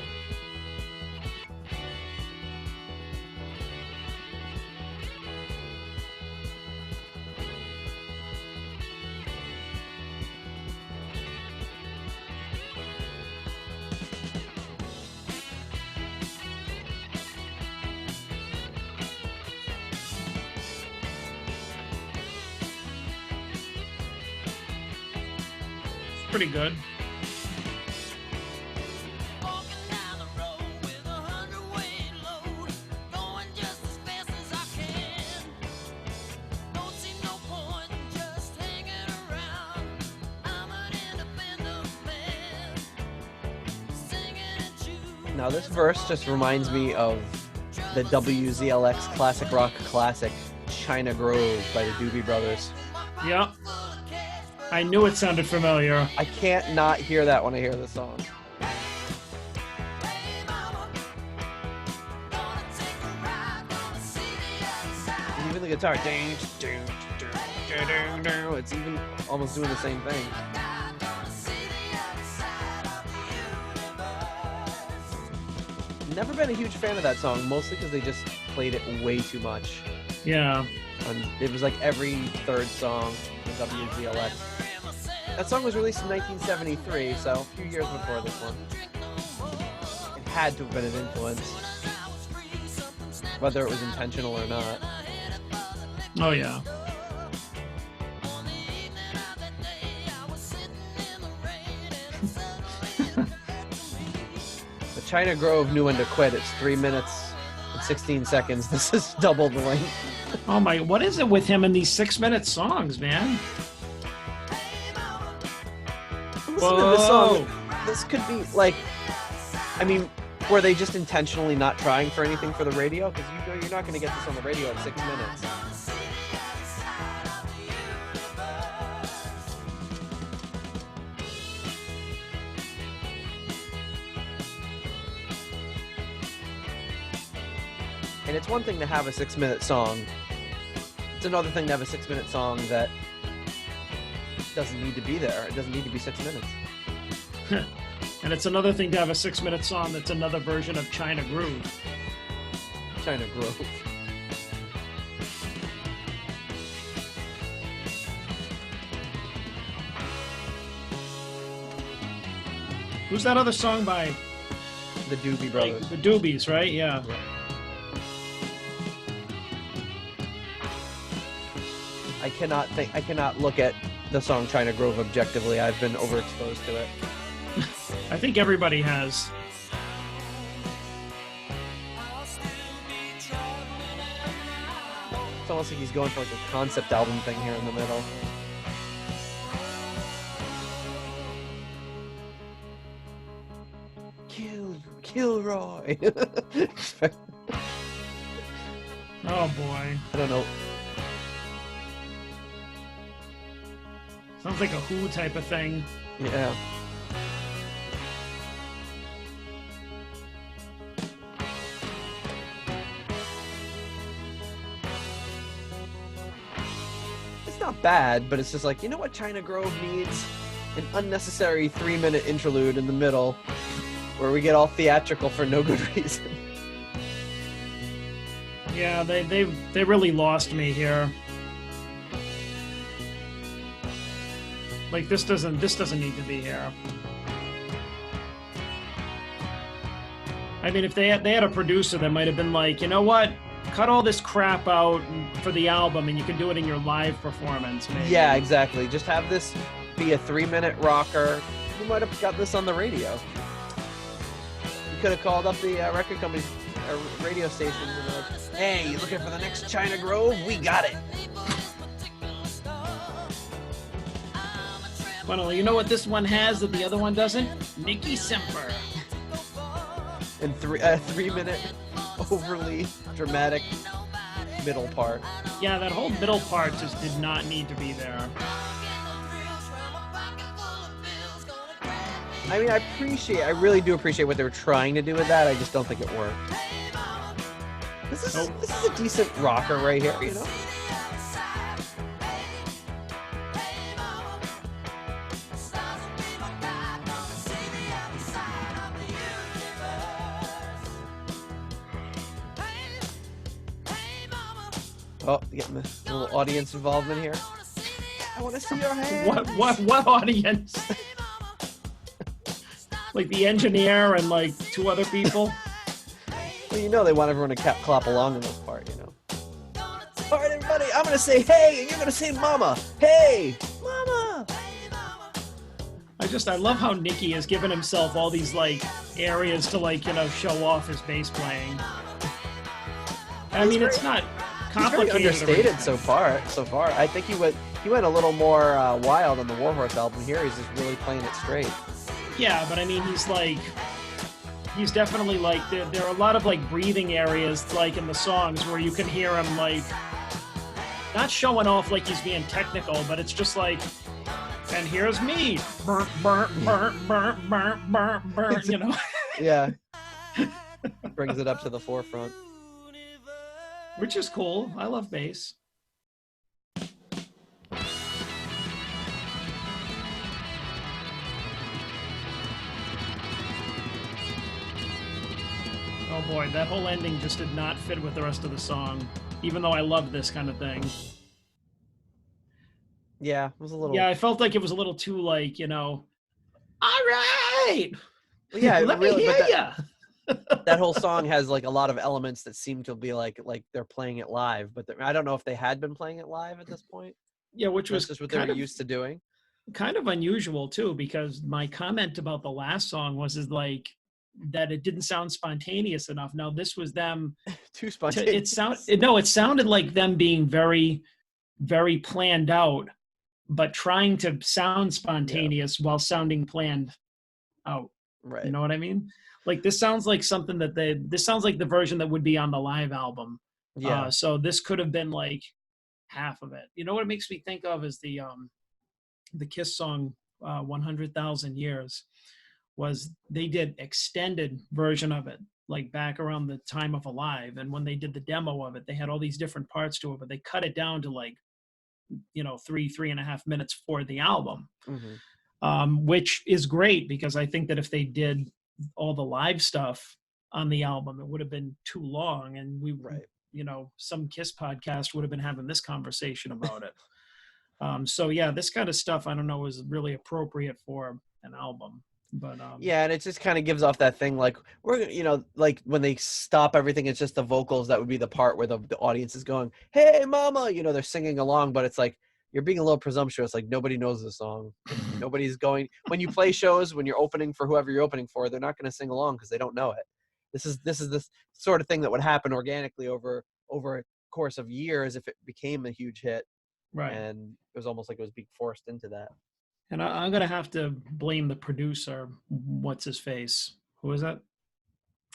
Speaker 2: It's pretty good.
Speaker 1: Now this verse just reminds me of the WZLX classic rock classic China Grove by the Doobie Brothers.
Speaker 2: Yeah. I knew it sounded familiar.
Speaker 1: I can't not hear that when I hear this song. Even the guitar, it's even almost doing the same thing. Never been a huge fan of that song, mostly because they just played it way too much.
Speaker 2: Yeah.
Speaker 1: And it was like every third song in WZLX. That song was released in 1973, so a few years before this one. It had to have been an influence, whether it was intentional or not.
Speaker 2: Oh, yeah.
Speaker 1: The China Grove knew when to quit. It's 3 minutes and 16 seconds. This is double the length.
Speaker 2: Oh, my. What is it with him in these 6-minute songs, man?
Speaker 1: Listen to this song. This could be like, I mean, were they just intentionally not trying for anything for the radio? Because you know you're not going to get this on the radio in 6 minutes. And it's one thing to have a 6-minute song. It's another thing to have a 6-minute song that doesn't need to be there. It doesn't need to be 6 minutes.
Speaker 2: And it's another thing to have a 6-minute song that's another version of China Groove.
Speaker 1: China Grove.
Speaker 2: Who's that other song by?
Speaker 1: The Doobie Brothers.
Speaker 2: The Doobies, right? Yeah.
Speaker 1: I cannot look at the song China Grove objectively. I've been overexposed to it.
Speaker 2: I think everybody has.
Speaker 1: It's almost like he's going for like a concept album thing here in the middle. Kilroy.
Speaker 2: Oh boy.
Speaker 1: I don't know.
Speaker 2: Sounds like a Who type of thing.
Speaker 1: Yeah. It's not bad, but it's just like, you know what China Grove needs? An unnecessary 3-minute interlude in the middle where we get all theatrical for no good reason.
Speaker 2: Yeah, they really lost me here. Like this doesn't need to be here. I mean, if they had a producer that might have been like, you know what, cut all this crap out for the album, and you can do it in your live performance. Maybe.
Speaker 1: Yeah, exactly. Just have this be a 3-minute rocker. You might have got this on the radio. You could have called up the record company, radio stations, and been like, "Hey, you looking for the next China Grove? We got it."
Speaker 2: Funnily, you know what this one has that the other one doesn't? Nicky Simper.
Speaker 1: And 3-minute overly dramatic middle part.
Speaker 2: Yeah, that whole middle part just did not need to be there.
Speaker 1: I mean, I really do appreciate what they were trying to do with that. I just don't think it worked. This is a decent rocker right here, you know? Oh, getting the little audience involvement here. I want to see your hands.
Speaker 2: What audience? Like the engineer and like 2 other people?
Speaker 1: Well, you know they want everyone to clap along in this part, you know. All right, everybody, I'm going to say hey, and you're going to say mama. Hey, mama.
Speaker 2: I love how Nicky has given himself all these like areas to like, you know, show off his bass playing. I mean, it's not complicated.
Speaker 1: He's very understated so far. I think he went a little more wild on the Warhorse album. Here he's just really playing it straight.
Speaker 2: Yeah, but I mean, he's definitely like, there are a lot of like breathing areas like in the songs where you can hear him like, not showing off like he's being technical, but it's just like, and here's me, burr, burr, burr, burr, burr, burr, burr, you know?
Speaker 1: Yeah. Brings it up to the forefront.
Speaker 2: Which is cool. I love bass. Oh boy, that whole ending just did not fit with the rest of the song, even though I love this kind of thing.
Speaker 1: Yeah, it was a little...
Speaker 2: Yeah, I felt like it was a little too like, you know, all right!
Speaker 1: Well, yeah,
Speaker 2: let
Speaker 1: really,
Speaker 2: me hear ya!
Speaker 1: That whole song has like a lot of elements that seem to be like they're playing it live, but I don't know if they had been playing it live at this point.
Speaker 2: Yeah, which was
Speaker 1: just what they were used to doing.
Speaker 2: Kind of unusual too, because my comment about the last song was like that it didn't sound spontaneous enough. Now this was them
Speaker 1: too spontaneous.
Speaker 2: It sounded like them being very, very planned out, but trying to sound spontaneous while sounding planned out.
Speaker 1: Right.
Speaker 2: You know what I mean? Like this sounds like something that this sounds like the version that would be on the live album.
Speaker 1: Yeah.
Speaker 2: So this could have been like half of it. You know what it makes me think of is the Kiss song 100,000 Years. Was they did extended version of it like back around the time of Alive, and when they did the demo of it, they had all these different parts to it, but they cut it down to like, you know, 3.5 minutes for the album.
Speaker 1: Mm-hmm.
Speaker 2: Which is great because I think that if they did all the live stuff on the album, it would have been too long, and you know, some Kiss podcast would have been having this conversation about it. So yeah, this kind of stuff I don't know is really appropriate for an album. But
Speaker 1: yeah, and it just kind of gives off that thing like we're, you know, like when they stop everything, it's just the vocals that would be the part where the audience is going, "Hey, mama," you know, they're singing along, but it's like you're being a little presumptuous. Like nobody knows the song. Nobody's going when you play shows, when you're opening for whoever you're opening for, they're not going to sing along because they don't know it. This is the sort of thing that would happen organically over a course of years if it became a huge hit.
Speaker 2: Right.
Speaker 1: And it was almost like it was being forced into that.
Speaker 2: And I'm going to have to blame the producer. What's his face? Who is that?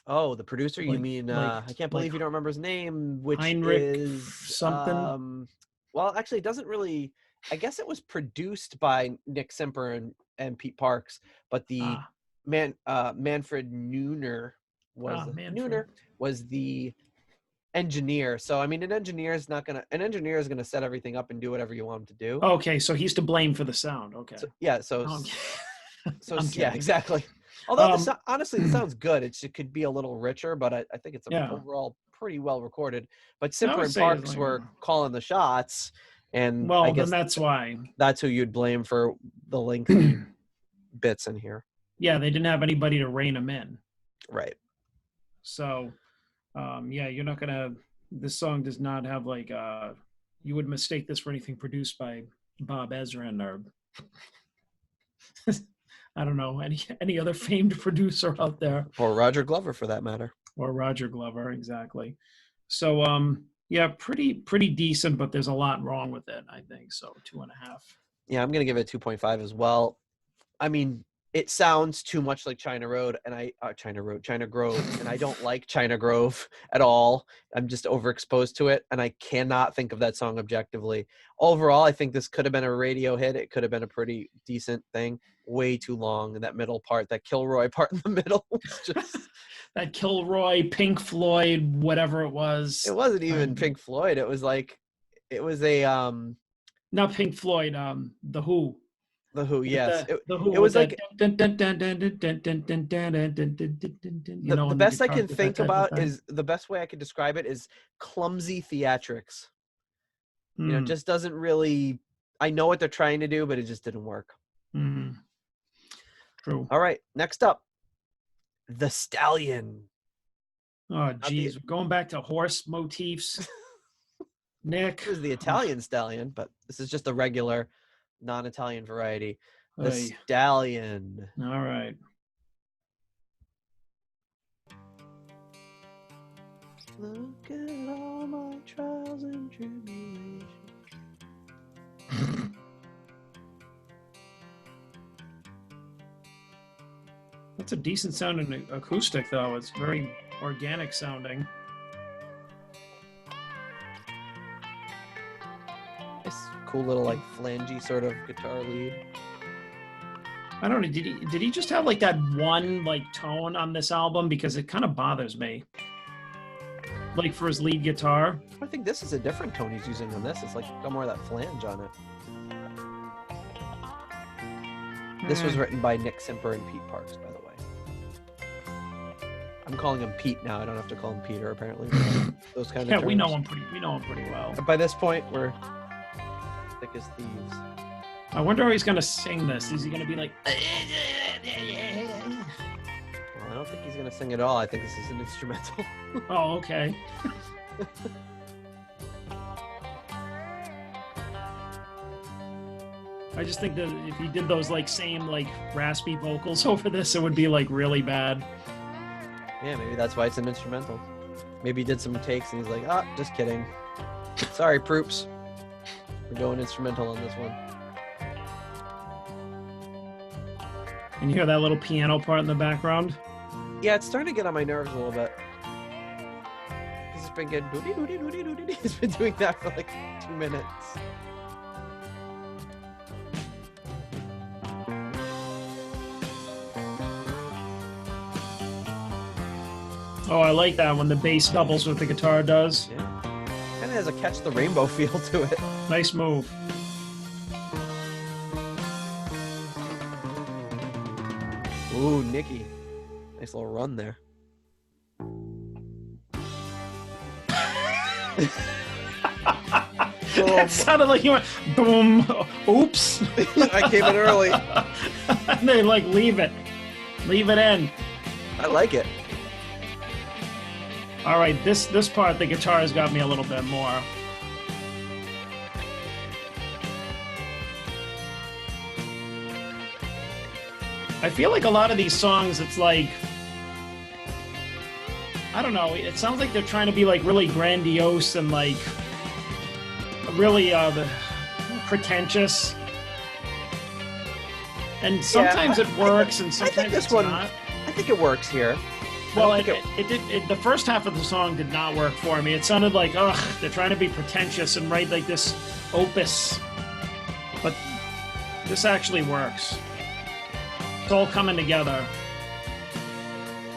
Speaker 1: Oh, the producer? You mean, I can't believe you don't remember his name, which
Speaker 2: Heinrich
Speaker 1: is...
Speaker 2: something?
Speaker 1: Well, actually, it doesn't really... I guess it was produced by Nick Simper and Pete Parks, but the Manfred Neuner was the engineer. So I mean, an engineer is gonna set everything up and do whatever you want him to do.
Speaker 2: Okay, so he's to blame for the sound. Okay.
Speaker 1: So yeah, exactly. Although honestly, it sounds good. It could be a little richer, but I think it's overall pretty well recorded. But Simper and Parks were calling the shots, and I guess
Speaker 2: then that's why.
Speaker 1: That's who you'd blame for the lengthy bits in here.
Speaker 2: Yeah, they didn't have anybody to rein them in.
Speaker 1: Right.
Speaker 2: So, you're not gonna. This song does not have like. You would mistake this for anything produced by Bob Ezrin or I don't know any other famed producer out there,
Speaker 1: or Roger Glover for that matter.
Speaker 2: Or Roger Glover, exactly. So, pretty decent, but there's a lot wrong with it. I think so. 2.5.
Speaker 1: Yeah, I'm gonna give it a 2.5 as well. I mean, it sounds too much like China Grove, and I don't like China Grove at all. I'm just overexposed to it, and I cannot think of that song objectively. Overall, I think this could have been a radio hit. It could have been a pretty decent thing. Way too long, and that middle part, that Kilroy part in the middle, was just.
Speaker 2: That Kilroy, Pink Floyd, whatever it was.
Speaker 1: It wasn't even Pink Floyd. It was like, it was a
Speaker 2: Not Pink Floyd. The Who.
Speaker 1: The Who, yes.
Speaker 2: The Who.
Speaker 1: It was like
Speaker 2: you
Speaker 1: the best I can think about is the best way I could describe it is clumsy theatrics. You know, just doesn't really. I know what they're trying to do, but it just didn't work.
Speaker 2: True.
Speaker 1: All right, next up, the Stallion.
Speaker 2: Oh, geez, we're going back to horse motifs. Nick.
Speaker 1: It was the Italian Stallion, but this is just a regular, non-Italian variety. The Stallion.
Speaker 2: All right.
Speaker 1: Look at all my trials and tribulations.
Speaker 2: That's a decent sounding acoustic, though. It's very organic sounding.
Speaker 1: This cool little like flangey sort of guitar lead.
Speaker 2: I don't know. Did he just have like that one like tone on this album? Because it kind of bothers me. Like for his lead guitar.
Speaker 1: I think this is a different tone he's using on this. It's like got more of that flange on it. This was written by Nick Simper and Pete Parks, by the way. I'm calling him Pete now. I don't have to call him Peter, apparently. Those kind of terms.
Speaker 2: we know him pretty well.
Speaker 1: But by this point, we're thick as thieves.
Speaker 2: I wonder how he's gonna sing this. Is he gonna be like?
Speaker 1: Well, I don't think he's gonna sing at all. I think this is an instrumental.
Speaker 2: Oh, okay. I just think that if he did those like same like raspy vocals over this, it would be like really bad.
Speaker 1: Yeah, maybe that's why it's an instrumental. Maybe he did some takes and he's like, ah, just kidding. Sorry, Proops. We're going instrumental on this one.
Speaker 2: And you hear that little piano part in the background?
Speaker 1: Yeah, it's starting to get on my nerves a little bit. It's been getting He's been doing that for like 2 minutes.
Speaker 2: Oh, I like that when the bass doubles what the guitar does.
Speaker 1: Yeah. Kind of has a Catch the Rainbow feel to it.
Speaker 2: Nice move.
Speaker 1: Ooh, Nicky. Nice little run there.
Speaker 2: It sounded like you went boom. Oops.
Speaker 1: I came in early.
Speaker 2: And they like leave it in.
Speaker 1: I like it.
Speaker 2: All right, this part the guitar has got me a little bit more. I feel like a lot of these songs, it's like, I don't know, it sounds like they're trying to be like really grandiose and like really pretentious. And sometimes it works and sometimes it's not.
Speaker 1: I think it works here.
Speaker 2: Well, the first half of the song did not work for me. It sounded like, ugh, they're trying to be pretentious and write like this opus. But this actually works. It's all coming together.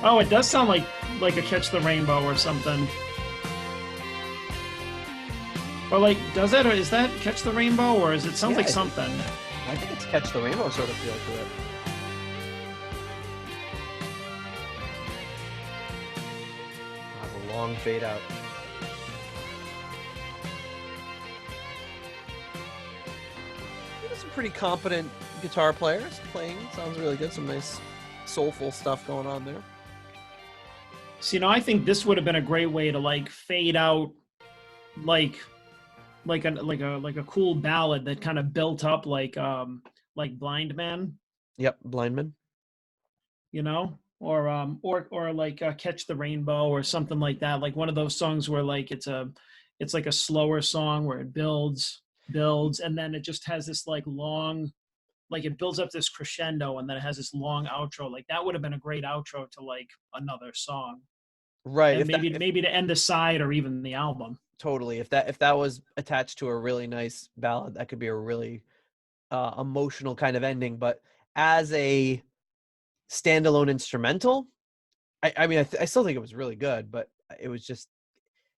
Speaker 2: Oh, it does sound like a Catch the Rainbow or something. Or like, does it? Or is that Catch the Rainbow? Or is it sounds like something?
Speaker 1: I think it's Catch the Rainbow sort of feel to it. Long fade out. There's some pretty competent guitar players playing. Sounds really good. Some nice soulful stuff going on there.
Speaker 2: So, you know, I think this would have been a great way to like fade out like a cool ballad that kind of built up like Blind Man.
Speaker 1: Yep, Blind Man.
Speaker 2: You know? Or like Catch the Rainbow or something like that, like one of those songs where like it's like a slower song where it builds. builds, and then it just has this like long, like it builds up this crescendo, and then it has this long outro. Like that would have been a great outro to like another song,
Speaker 1: Right.
Speaker 2: and maybe to end the side or even the album.
Speaker 1: Totally. If that was attached to a really nice ballad, that could be a really emotional kind of ending. But as a standalone instrumental, I mean, I still think it was really good, but it was just,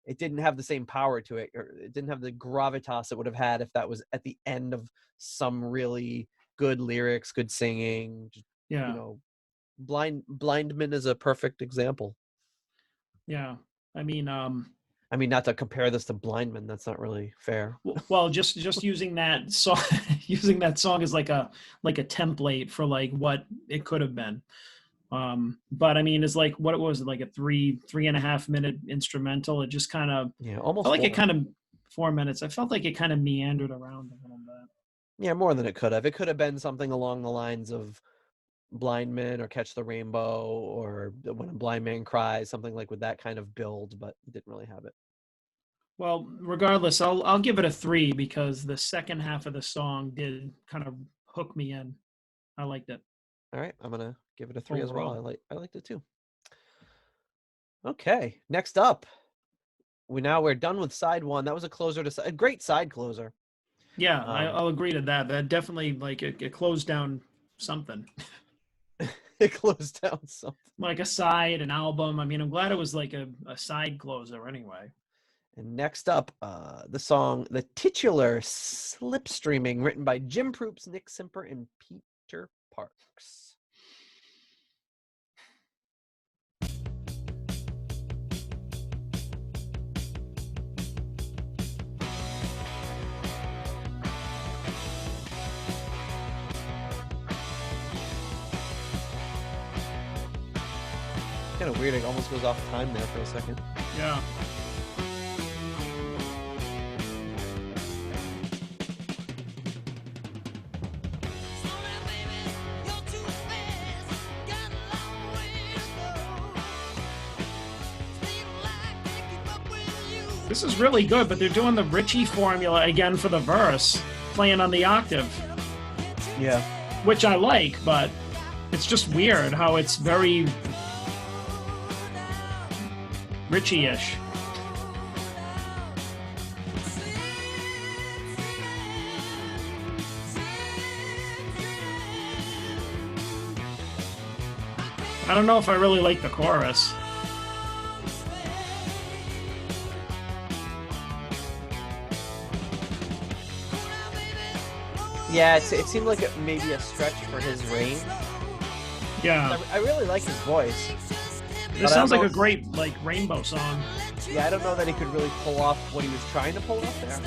Speaker 1: it didn't have the same power to it, or it didn't have the gravitas it would have had if that was at the end of some really good lyrics, good singing.
Speaker 2: Yeah.
Speaker 1: You know, Blindman is a perfect example.
Speaker 2: Yeah. I mean,
Speaker 1: not to compare this to Blindman, that's not really fair.
Speaker 2: well, just using that song, using that song as like a template for like what it could have been. But I mean, it's like, what it was, like a 3.5 minute instrumental. It just kind of,
Speaker 1: almost
Speaker 2: like
Speaker 1: 4.
Speaker 2: it kind of 4 minutes. I felt like it kind of meandered around a little bit.
Speaker 1: Yeah, more than it could have. It could have been something along the lines of Blindman or Catch the Rainbow or When a Blind Man Cries, something like with that kind of build, but it didn't really have it.
Speaker 2: Well, regardless, I'll give it a 3 because the second half of the song did kind of hook me in. I liked it.
Speaker 1: All right, I'm gonna give it a 3
Speaker 2: Overall.
Speaker 1: as well. I liked it too. Okay, next up, we're done with side 1. That was a great side closer.
Speaker 2: Yeah, I'll agree to that. That definitely, like, it closed down something.
Speaker 1: It closed down something.
Speaker 2: Like a side, an album. I mean, I'm glad it was like a side closer anyway.
Speaker 1: And next up, the song, the titular Slipstreaming, written by Jim Proops, Nick Simper, and Peter Parks. Kind of weird. It almost goes off time there for a second.
Speaker 2: Yeah. This is really good, but they're doing the Ritchie formula again for the verse, playing on the octave.
Speaker 1: Yeah.
Speaker 2: Which I like, but it's just weird how it's very Ritchie-ish. I don't know if I really like the chorus.
Speaker 1: Yeah, it seemed like it maybe a stretch for his range.
Speaker 2: Yeah.
Speaker 1: I really like his voice.
Speaker 2: This sounds like a great, like, rainbow song.
Speaker 1: Yeah, I don't know that he could really pull off what he was trying to pull off there.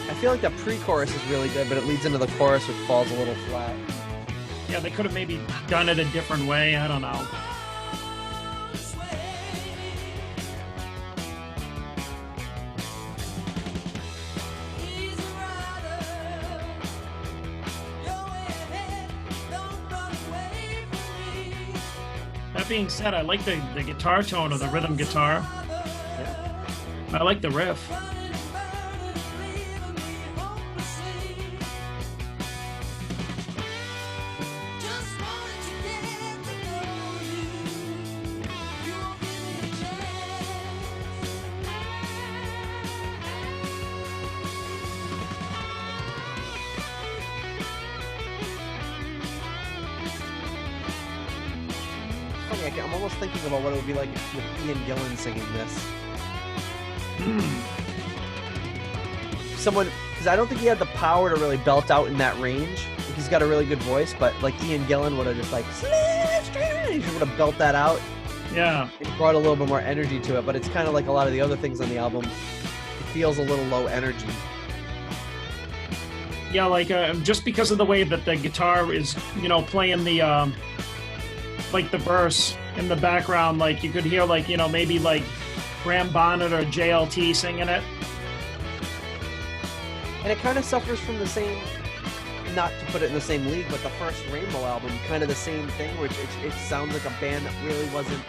Speaker 1: I feel like the pre-chorus is really good, but it leads into the chorus, which falls a little flat.
Speaker 2: Yeah, they could have maybe done it a different way. I don't know. That being said, I like the guitar tone of the rhythm guitar.
Speaker 1: Yeah.
Speaker 2: I like the riff.
Speaker 1: I'm almost thinking about what it would be like with Ian Gillan singing this. Someone, because I don't think he had the power to really belt out in that range. He's got a really good voice, but like Ian Gillan would have just like, he would have belt that out.
Speaker 2: Yeah.
Speaker 1: It brought a little bit more energy to it, but it's kind of like a lot of the other things on the album. It feels a little low energy.
Speaker 2: Yeah, like just because of the way that the guitar is, you know, playing the like the verse in the background, like you could hear like, you know, maybe like Graham Bonnet or JLT singing it.
Speaker 1: And it kind of suffers from the same not to put it in the same league, but the first Rainbow album, kind of the same thing, which it sounds like a band that really wasn't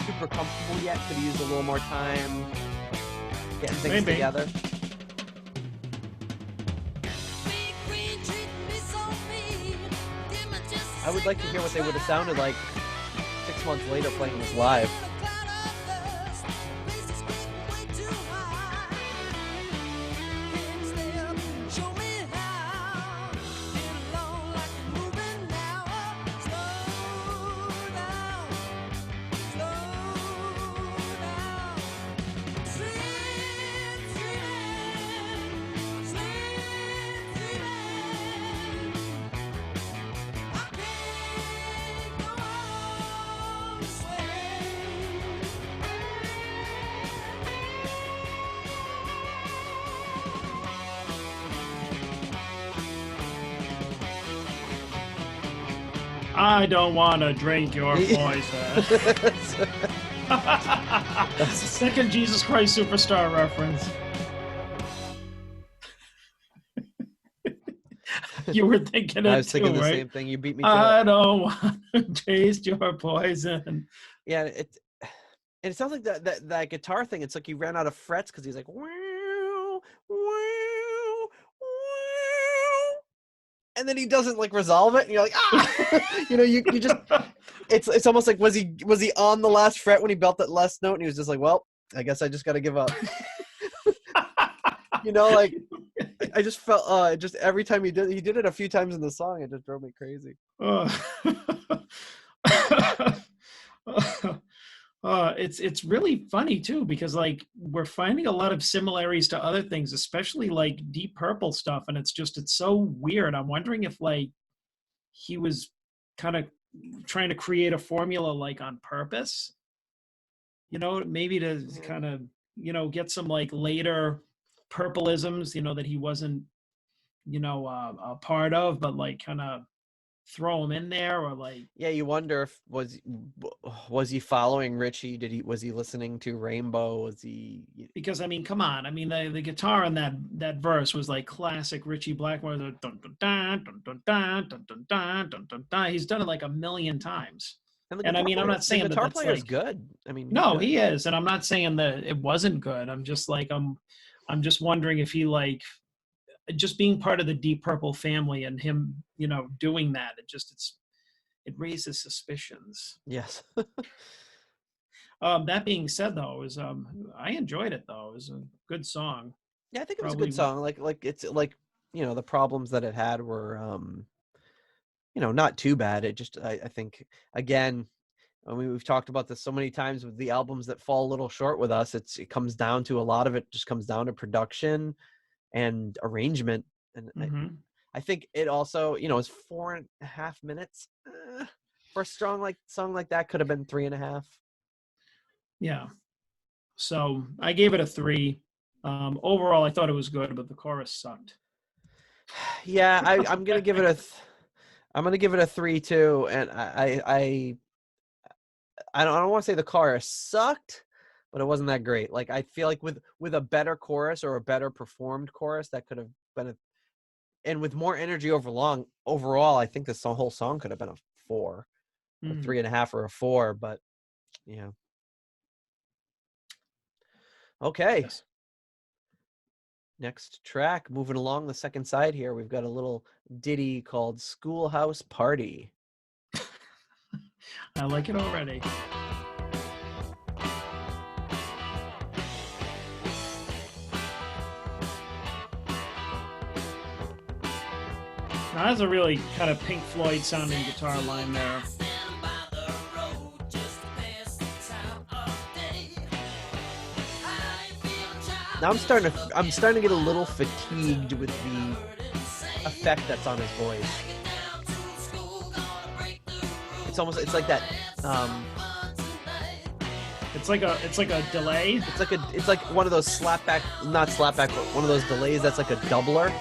Speaker 1: super comfortable yet, could have used a little more time getting things together. I would like to hear what they would have sounded like 6 months later playing this live.
Speaker 2: I don't want to drink your poison. That's the second Jesus Christ Superstar reference. You were thinking it
Speaker 1: I was thinking
Speaker 2: too,
Speaker 1: the
Speaker 2: right?
Speaker 1: same thing. You beat me to
Speaker 2: I
Speaker 1: it.
Speaker 2: don't want to taste your poison.
Speaker 1: Yeah, it sounds like that guitar thing. It's like he ran out of frets because he's like, wow, wow, wow. And then he doesn't like resolve it, and you're like, ah, you just, it's almost like was he on the last fret when he built that last note, and he was just like, well, I guess I just got to give up. Like I just felt just every time he did it a few times in the song, it just drove me crazy.
Speaker 2: It's really funny too, because like we're finding a lot of similarities to other things, especially like Deep Purple stuff, and it's so weird. I'm wondering if like he was kind of trying to create a formula like on purpose, maybe to kind of get some like later purpleisms that he wasn't a part of, but like kind of throw him in there, or like,
Speaker 1: yeah, you wonder if was he following Ritchie? Was he listening to Rainbow? Was he?
Speaker 2: Because I mean, come on, I mean the guitar in that verse was like classic Ritchie Blackmore. The dun dun dun dun dun dun dun dun dun dun dun dun. He's done it like a million times. And I mean, I'm not saying
Speaker 1: the
Speaker 2: that
Speaker 1: guitar
Speaker 2: that's
Speaker 1: player is
Speaker 2: like
Speaker 1: good. I mean,
Speaker 2: no, he is, and I'm not saying that it wasn't good. I'm just like I'm just wondering if he like just being part of the Deep Purple family and him, doing that, it raises suspicions.
Speaker 1: Yes.
Speaker 2: That being said, though, I enjoyed it though. It was a good song.
Speaker 1: Yeah, I think it was a good song. Like it's like the problems that it had were not too bad. It just I think again. I mean, we've talked about this so many times with the albums that fall a little short with us. It comes down to a lot of it just comes down to production and arrangement. And I think it also, it's 4.5 minutes. For a song like that could have been 3.5.
Speaker 2: Yeah. So I gave it a 3. Overall, I thought it was good, but the chorus sucked.
Speaker 1: Yeah, I'm gonna give it a 3 too. And I don't want to say the chorus sucked, but it wasn't that great. Like I feel like with a better chorus or a better performed chorus, that could have been and with more energy overall, I think this whole song could have been a 4, a 3.5 or a 4. But yeah. Okay.
Speaker 2: Yes.
Speaker 1: Next track, moving along the second side here, we've got a little ditty called Schoolhouse Party.
Speaker 2: I like it already. Now, that's a really kind of Pink Floyd sounding guitar line there.
Speaker 1: Now I'm starting to get a little fatigued with the effect that's on his voice. It's like that.
Speaker 2: It's like a delay.
Speaker 1: It's like one of those not slapback, but one of those delays that's like a doubler.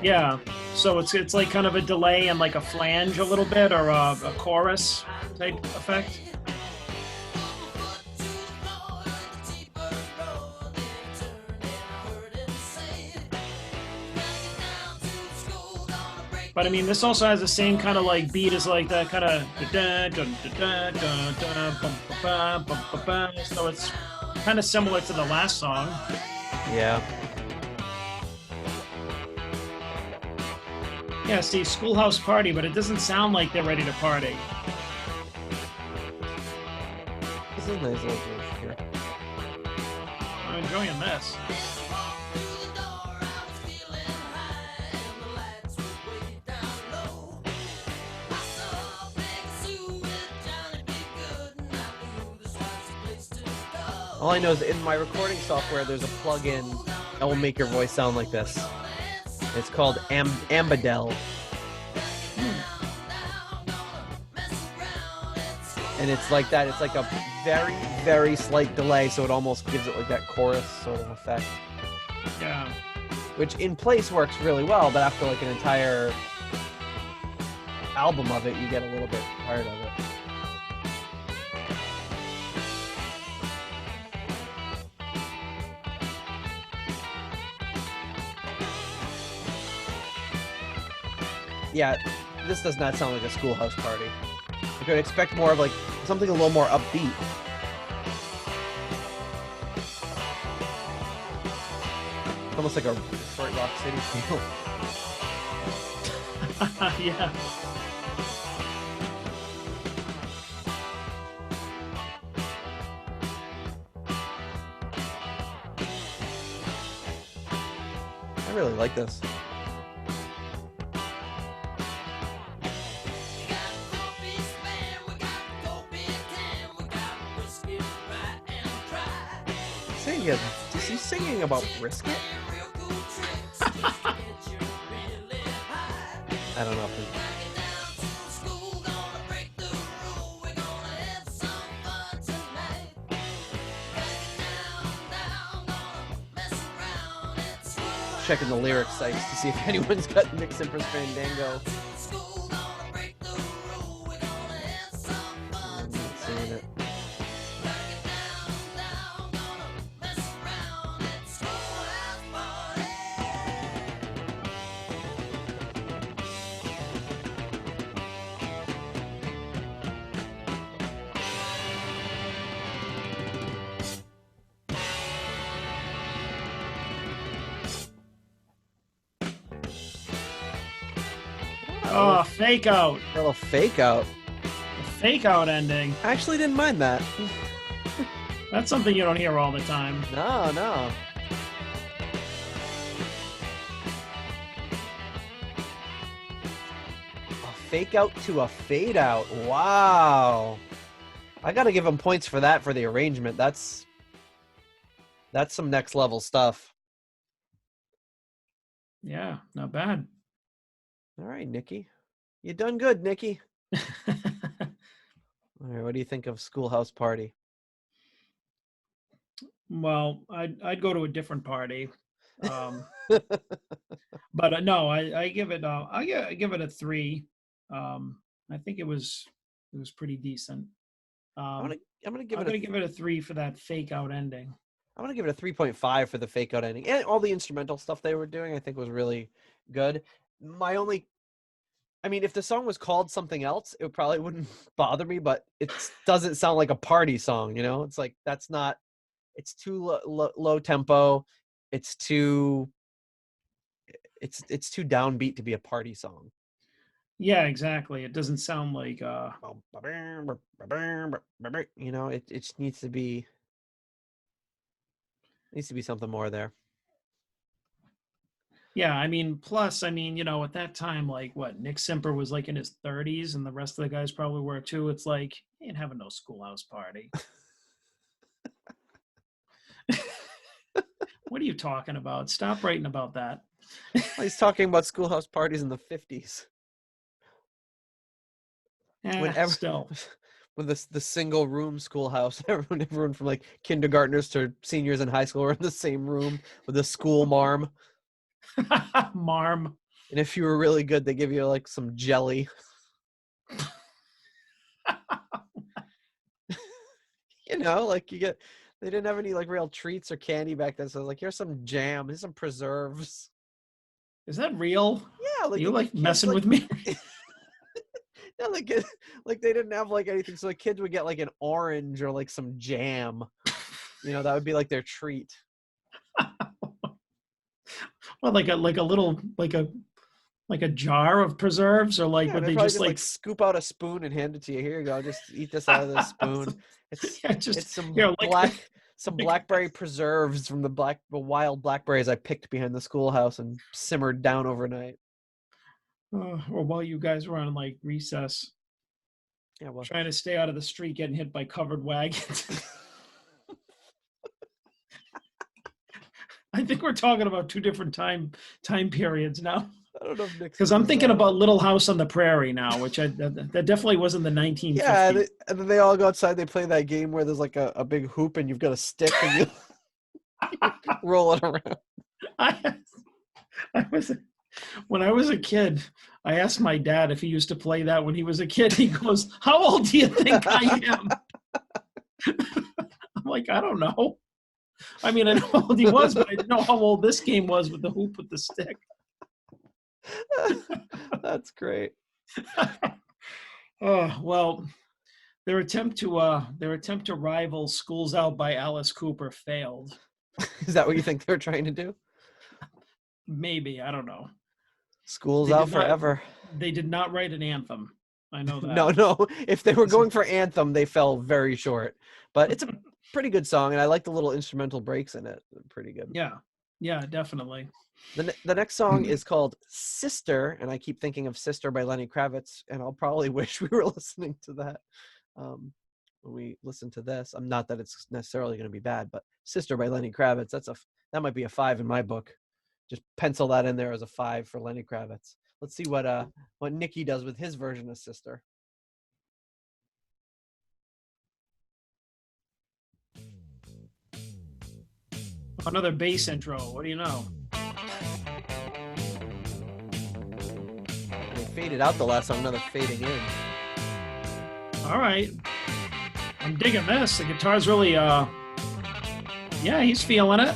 Speaker 2: Yeah. So it's like kind of a delay and like a flange a little bit, or a chorus type effect. But I mean, this also has the same kind of like beat as like that kind of. So it's kind of similar to the last song.
Speaker 1: Yeah.
Speaker 2: Yeah, see, Schoolhouse Party, but it doesn't sound like they're ready to party.
Speaker 1: This is a nice little groove here.
Speaker 2: I'm enjoying this.
Speaker 1: All I know is in my recording software, there's a plugin that will make your voice sound like this. It's called Ambidel. And it's like that. It's like a very, very slight delay, so it almost gives it like that chorus sort of effect.
Speaker 2: Yeah.
Speaker 1: Which in place works really well, but after like an entire album of it, you get a little bit tired of it. Yeah, this does not sound like a Schoolhouse Party. I could expect more of like something a little more upbeat. Almost like a Detroit Rock City feel.
Speaker 2: Yeah.
Speaker 1: I really like this. Is he singing about brisket? I don't know if checking the lyric sites to see if anyone's got Nick Simper's Fandango. I'm not seeing it.
Speaker 2: Oh, fake out.
Speaker 1: A little fake out.
Speaker 2: The fake out ending.
Speaker 1: I actually didn't mind that.
Speaker 2: That's something you don't hear all the time.
Speaker 1: No, no. A fake out to a fade out. Wow. I gotta give him points for that for the arrangement. That's some next level stuff.
Speaker 2: Yeah, not bad.
Speaker 1: All right, Nikki. You done good, Nikki. All right, what do you think of Schoolhouse Party?
Speaker 2: Well, I'd go to a different party. But no, I give it I give it a 3. I think it was pretty decent.
Speaker 1: I'm gonna give
Speaker 2: I'm
Speaker 1: it
Speaker 2: gonna give it a 3 for that fake out ending.
Speaker 1: I'm gonna give it a 3.5 for the fake out ending. And all the instrumental stuff they were doing, I think was really good. I mean, if the song was called something else, it probably wouldn't bother me, but it doesn't sound like a party song, you know? It's like, it's too low tempo. It's too downbeat to be a party song.
Speaker 2: Yeah, exactly. It doesn't sound like
Speaker 1: You know, it just needs to be something more there.
Speaker 2: yeah, I mean, plus, I mean, you know, at that time, like what, Nick Simper was like in his 30s and the rest of the guys probably were too. It's like, he ain't having no Schoolhouse Party. What are you talking about? Stop writing about that.
Speaker 1: Well, he's talking about schoolhouse parties in the 50s.
Speaker 2: Still.
Speaker 1: With the single room schoolhouse, everyone from like kindergartners to seniors in high school were in the same room with a school marm.
Speaker 2: Marm.
Speaker 1: And if you were really good, they give you like some jelly. You know, like they didn't have any like real treats or candy back then. So like, here's some jam, here's some preserves.
Speaker 2: Is that real?
Speaker 1: Yeah,
Speaker 2: Are you
Speaker 1: the
Speaker 2: like
Speaker 1: kids,
Speaker 2: messing
Speaker 1: like,
Speaker 2: with me?
Speaker 1: yeah, like they didn't have like anything, so the kids would get like an orange or like some jam. That would be like their treat.
Speaker 2: Well, like a little like a jar of preserves, or like
Speaker 1: Yeah,
Speaker 2: would
Speaker 1: they
Speaker 2: they
Speaker 1: probably
Speaker 2: just
Speaker 1: just like
Speaker 2: like
Speaker 1: scoop out a spoon and hand it to you. Here you go, just eat this out of this spoon. It's
Speaker 2: yeah, just
Speaker 1: it's some
Speaker 2: like
Speaker 1: blackberry preserves from the wild blackberries I picked behind the schoolhouse and simmered down overnight.
Speaker 2: or while you guys were on like recess,
Speaker 1: Yeah, well,
Speaker 2: trying to stay out of the street, getting hit by covered wagons. I think we're talking about two different time periods now.
Speaker 1: I don't know if Nick's
Speaker 2: Because
Speaker 1: gonna
Speaker 2: I'm
Speaker 1: be
Speaker 2: thinking
Speaker 1: mad.
Speaker 2: about Little House on the Prairie now, which that definitely wasn't the 1950s.
Speaker 1: Yeah, and then they all go outside. They play that game where there's like a big hoop and you've got a stick and you roll it around.
Speaker 2: I was when I was a kid. I asked my dad if he used to play that when he was a kid. He goes, "How old do you think I am?" I'm like, I don't know. I mean, I know how old he was, but I didn't know how old this game was with the hoop with the stick.
Speaker 1: That's great.
Speaker 2: Oh well, their attempt to rival Schools Out by Alice Cooper failed.
Speaker 1: Is that what you think they're trying to do?
Speaker 2: Maybe, I don't know.
Speaker 1: School's
Speaker 2: They
Speaker 1: out
Speaker 2: did not-
Speaker 1: forever.
Speaker 2: They did not write an anthem. I know that.
Speaker 1: No. If they were going for anthem, they fell very short. But it's a pretty good song, and I like the little instrumental breaks in it. They're pretty good.
Speaker 2: Yeah, definitely.
Speaker 1: The next song is called Sister, and I keep thinking of Sister by Lenny Kravitz, and I'll probably wish we were listening to that when we listen to this. I'm not that it's necessarily going to be bad, but Sister by Lenny Kravitz, that might be a 5 in my book. Just pencil that in there as a 5 for Lenny Kravitz. Let's see what Nicky does with his version of Sister.
Speaker 2: Another bass intro. What do you know?
Speaker 1: They faded out the last song, another fading in.
Speaker 2: All right. I'm digging this. The guitar's really yeah, he's feeling it.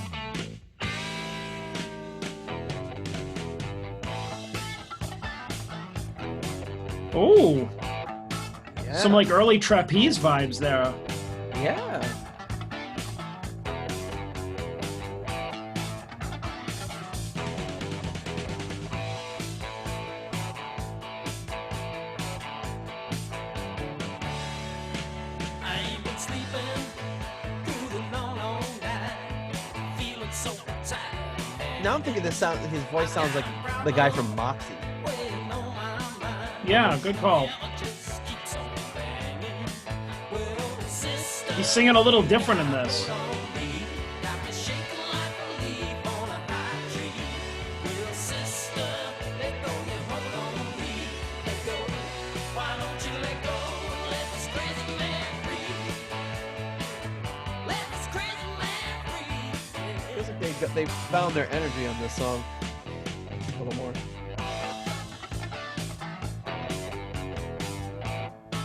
Speaker 2: Oh,
Speaker 1: Yeah.
Speaker 2: some like early trapeze vibes there.
Speaker 1: Yeah. Now I'm thinking his voice sounds like the guy from Moxie.
Speaker 2: Yeah, good call. He's singing a little different in this.
Speaker 1: Feels like they found their energy on this song a little more.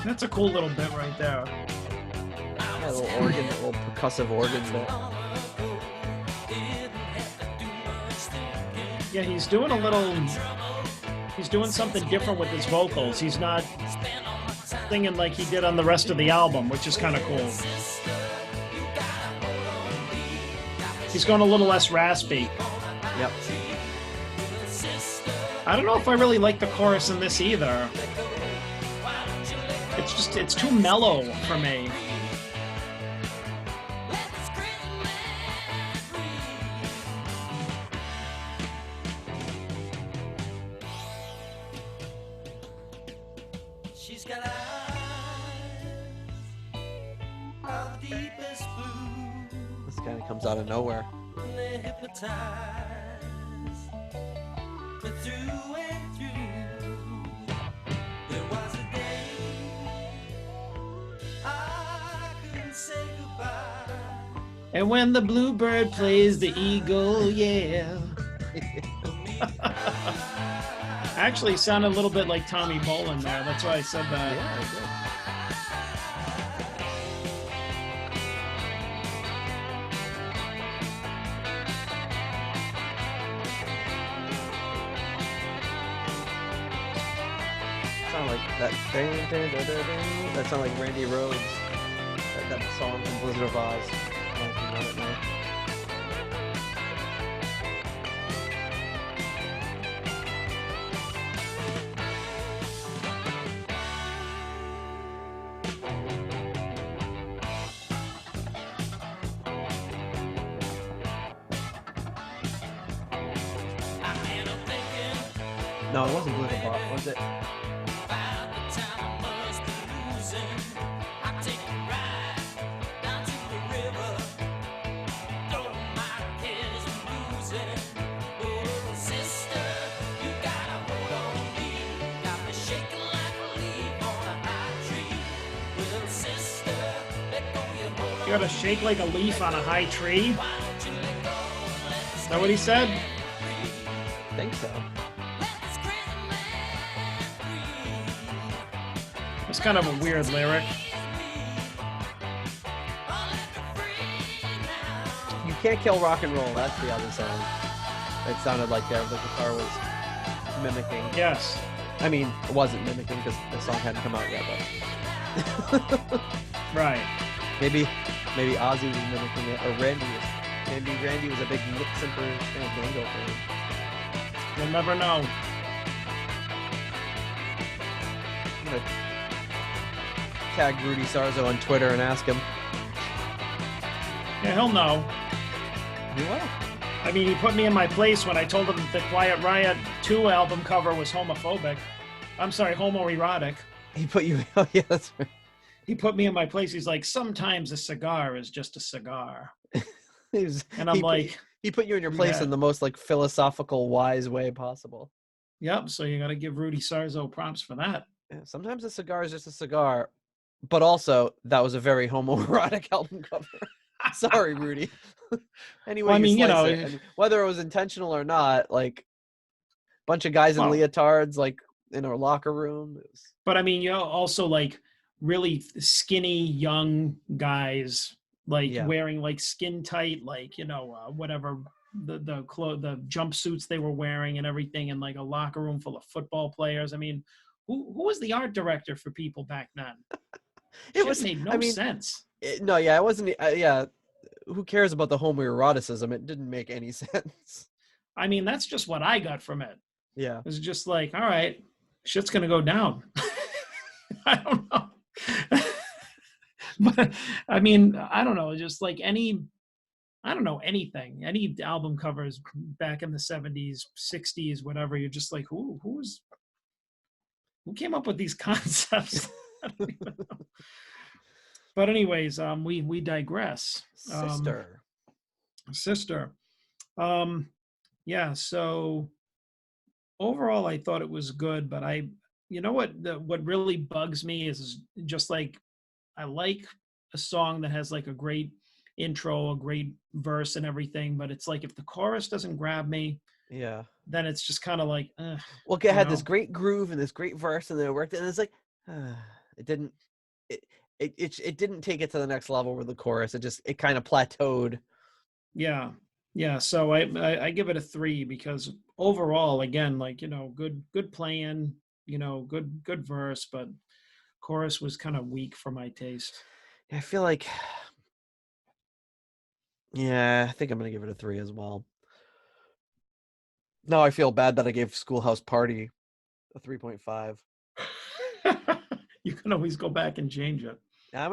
Speaker 2: That's a cool little bit right there.
Speaker 1: Yeah, a little organ, a little percussive organ bit.
Speaker 2: Yeah, he's doing something different with his vocals. He's not singing like he did on the rest of the album, which is kind of cool. He's going a little less raspy.
Speaker 1: Yep.
Speaker 2: I don't know if I really like the chorus in this either. It's too mellow for me.
Speaker 3: She's got eyes of deepest blue.
Speaker 1: This kind of comes out of nowhere.
Speaker 3: They hypnotize me through and through. There was a day I couldn't say goodbye.
Speaker 2: And when the bluebird plays the eagle, yeah. Actually sounded a little bit like Tommy Bolin there. That's why I said that.
Speaker 1: Yeah, I did. sound like that. That sound like Randy Rhoads. That song from Blizzard of Oz. I don't know. No, it wasn't Blizzard of Oz, was it?
Speaker 2: You gotta shake like a leaf on a high tree. Is that what he said?
Speaker 1: I think so.
Speaker 2: It's kind of a weird lyric.
Speaker 1: You Can't Kill Rock and Roll, that's the other song. It sounded like the guitar was mimicking.
Speaker 2: Yes.
Speaker 1: I mean, it wasn't mimicking because the song hadn't come out yet, but...
Speaker 2: Right.
Speaker 1: Maybe Ozzy was mimicking it, or Randy was. Maybe Randy was a big Nick Simper Fandango fan.
Speaker 2: You'll never know.
Speaker 1: I'm gonna tag Rudy Sarzo on Twitter and ask him.
Speaker 2: Yeah, he'll know.
Speaker 1: He will.
Speaker 2: I mean, he put me in my place when I told him the Quiet Riot 2 album cover was homophobic. I'm sorry, homoerotic.
Speaker 1: He put you... Oh, yeah, that's right.
Speaker 2: He put me in my place. He's like, sometimes a cigar is just a cigar. And I'm like...
Speaker 1: He put you in your place in the most, like, philosophical, wise way possible.
Speaker 2: Yep, so you got to give Rudy Sarzo props for that.
Speaker 1: Yeah, sometimes a cigar is just a cigar, but also, that was a very homoerotic album cover. Sorry, Rudy. Anyway,
Speaker 2: well, I mean,
Speaker 1: whether it was intentional or not, like, bunch of guys in leotards, like, in a locker room.
Speaker 2: But, I mean, also, like, really skinny young guys like wearing like skin tight, like, whatever the jumpsuits they were wearing and everything, and like a locker room full of football players. I mean, who was the art director for people back then? It made no sense.
Speaker 1: It wasn't. Who cares about the homoeroticism? It didn't make any sense.
Speaker 2: I mean, that's just what I got from it.
Speaker 1: Yeah,
Speaker 2: it was just like, all right, shit's gonna go down. I don't know. But I mean, I don't know, just like anything, any album covers back in the 70s, 60s, whatever, you're just like, who came up with these concepts? I don't even know. But anyways, we digress. Sister. So overall I thought it was good, but what really bugs me is just like, I like a song that has like a great intro, a great verse and everything, but it's like if the chorus doesn't grab me, then it's just kind of like,
Speaker 1: well, it had this great groove and this great verse, and then it worked, and it's like, it didn't take it to the next level with the chorus. It kind of plateaued. Yeah.
Speaker 2: So I give it a 3 because overall, again, like, good playing, good verse, but chorus was kind of weak for my taste.
Speaker 1: I feel like, I think I'm going to give it a 3 as well. No, I feel bad that I gave Schoolhouse Party a 3.5.
Speaker 2: You can always go back and change it.
Speaker 1: I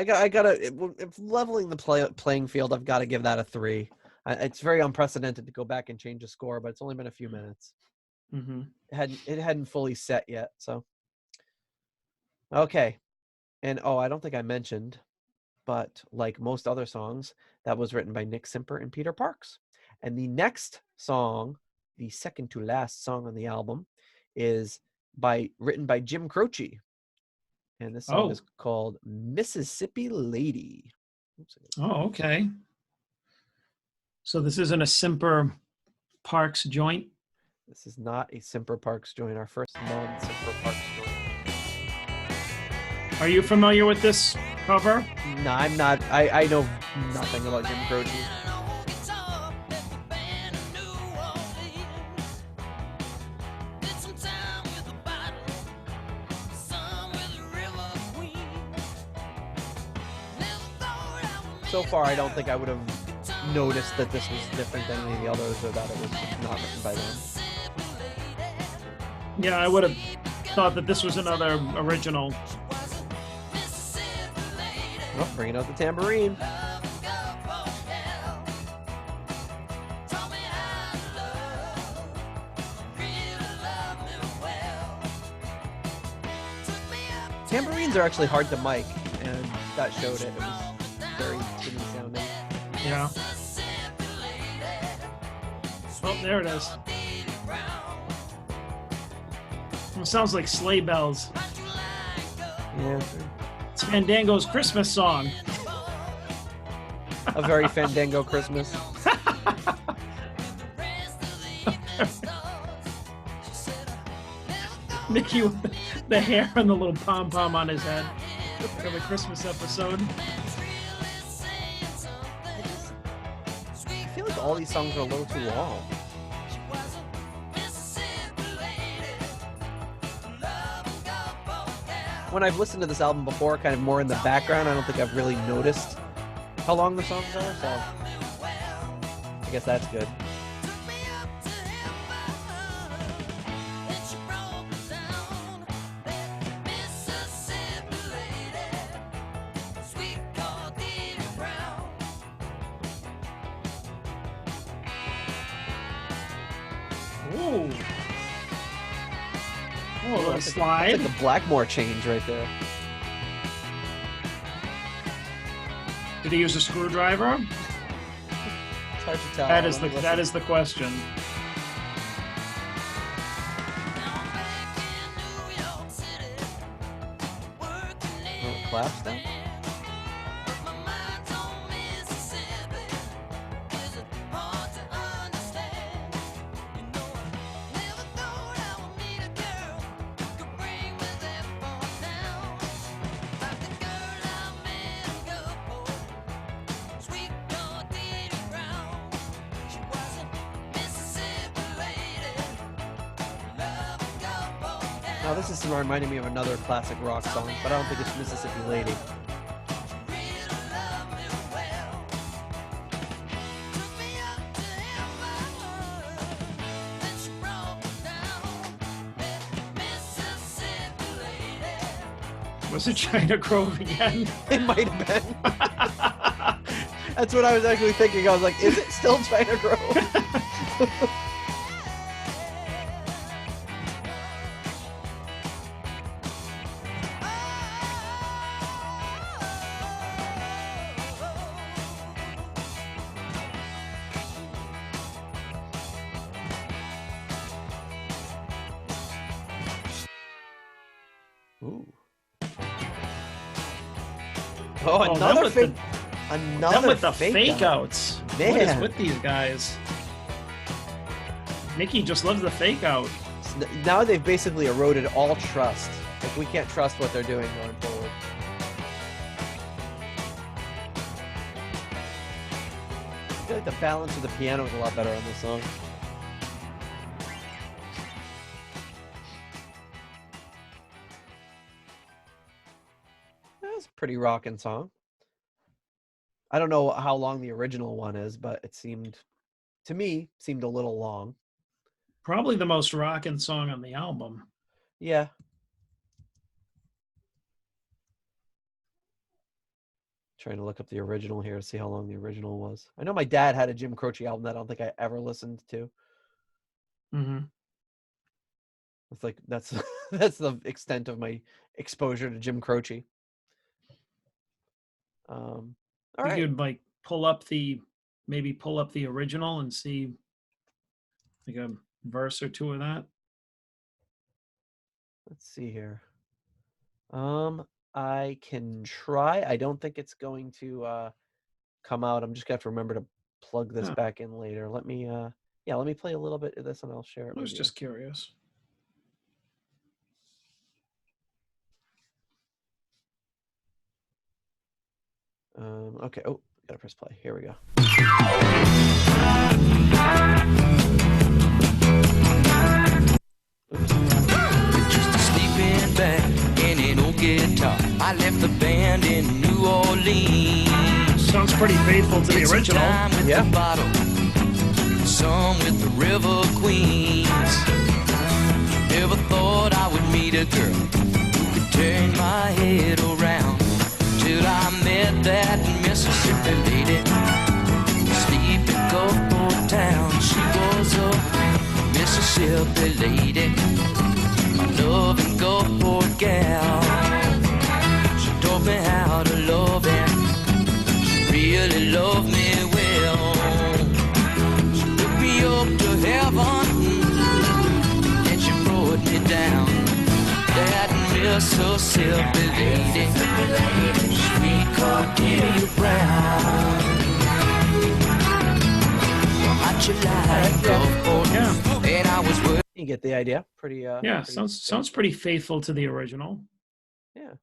Speaker 1: gotta, if leveling the playing field, I've got to give that a 3. It's very unprecedented to go back and change a score, but it's only been a few minutes.
Speaker 2: Mm-hmm.
Speaker 1: It hadn't fully set yet, so. Okay. And I don't think I mentioned, but like most other songs, that was written by Nick Simper and Peter Parks. And the next song, the second to last song on the album, is written by Jim Croce. And this song is called Mississippi Lady.
Speaker 2: Oh, okay. So this isn't a Simper Parks joint?
Speaker 1: This is not a Simper Parks joint, our first non-Simper Parks joint.
Speaker 2: Are you familiar with this cover?
Speaker 1: No, I'm not. I know nothing about Jim Croce. so far, I don't think I would have noticed that this was different than any of the others, or that it was not written by them.
Speaker 2: Yeah, I would have thought that this was another original.
Speaker 1: Oh, bringing out the tambourine. Tambourines are actually hard to mic, and that showed it. It was very tinny sounding.
Speaker 2: Yeah. Oh, there it is. It sounds like sleigh bells.
Speaker 1: Yeah.
Speaker 2: It's Fandango's Christmas song.
Speaker 1: A very Fandango Christmas.
Speaker 2: Mickey with the hair and the little pom-pom on his head for the Christmas episode.
Speaker 1: I feel like all these songs are a little too long. When I've listened to this album before, kind of more in the background, I don't think I've really noticed how long the songs are, so I guess that's good.
Speaker 2: Ooh. Oh, a little
Speaker 1: That's
Speaker 2: slide.
Speaker 1: like the Blackmore change right there.
Speaker 2: Did he use a screwdriver?
Speaker 1: It's hard to tell.
Speaker 2: That is
Speaker 1: Let me
Speaker 2: that
Speaker 1: listen.
Speaker 2: is the question.
Speaker 1: Oh, claps now? Now this is reminding me of another classic rock song, but I don't think it's Mississippi Lady.
Speaker 2: Was it China Grove again?
Speaker 1: It might have been. That's what I was actually thinking. I was like, is it still China Grove? Ooh. Oh,
Speaker 2: Oh,
Speaker 1: another
Speaker 2: them
Speaker 1: fake.
Speaker 2: Them
Speaker 1: Another
Speaker 2: with the
Speaker 1: fake
Speaker 2: fake
Speaker 1: out.
Speaker 2: outs. What is
Speaker 1: Man.
Speaker 2: with these guys? Mickey just loves the fake out.
Speaker 1: Now they've basically eroded all trust. Like, we can't trust what they're doing going forward. I feel like the balance of the piano is a lot better on this song. That's a pretty rocking song. I don't know how long the original one is, but it seemed, to me, seemed a little long.
Speaker 2: Probably the most rockin' song on the album.
Speaker 1: Yeah. Trying to look up the original here to see how long the original was. I know my dad had a Jim Croce album that I don't think I ever listened to.
Speaker 2: Mm-hmm.
Speaker 1: It's like that's that's the extent of my exposure to Jim Croce. All right.
Speaker 2: You'd like maybe pull up the original and see like a verse or two of that.
Speaker 1: Let's see here. I can try. I don't think it's going to come out. I'm just gonna have to remember to plug this
Speaker 2: Huh.
Speaker 1: back in later. Let me let me play a little bit of this and I'll share it
Speaker 2: I was
Speaker 1: with
Speaker 2: just curious.
Speaker 1: you. Okay. Oh, gotta press play. Here we go.
Speaker 3: Just a sleeping bag and an old guitar. I left the band in New Orleans.
Speaker 2: Sounds pretty faithful to the original.
Speaker 3: Yeah. Some with the River Queens. Never thought I would meet a girl who could turn my head around. Till I met that Mississippi lady. Sleep in Gulfport town. She was a Mississippi lady. My loving Gulfport gal. She taught me how to love and she really loved me well. She took me up to heaven and she brought me down. That Mississippi lady, sweet Cordelia Brown. How'd you like Gulfport?
Speaker 2: Yeah.
Speaker 3: And I was worth.
Speaker 1: You get the idea. Pretty.
Speaker 2: Yeah, sounds pretty faithful to the original.
Speaker 1: Yeah.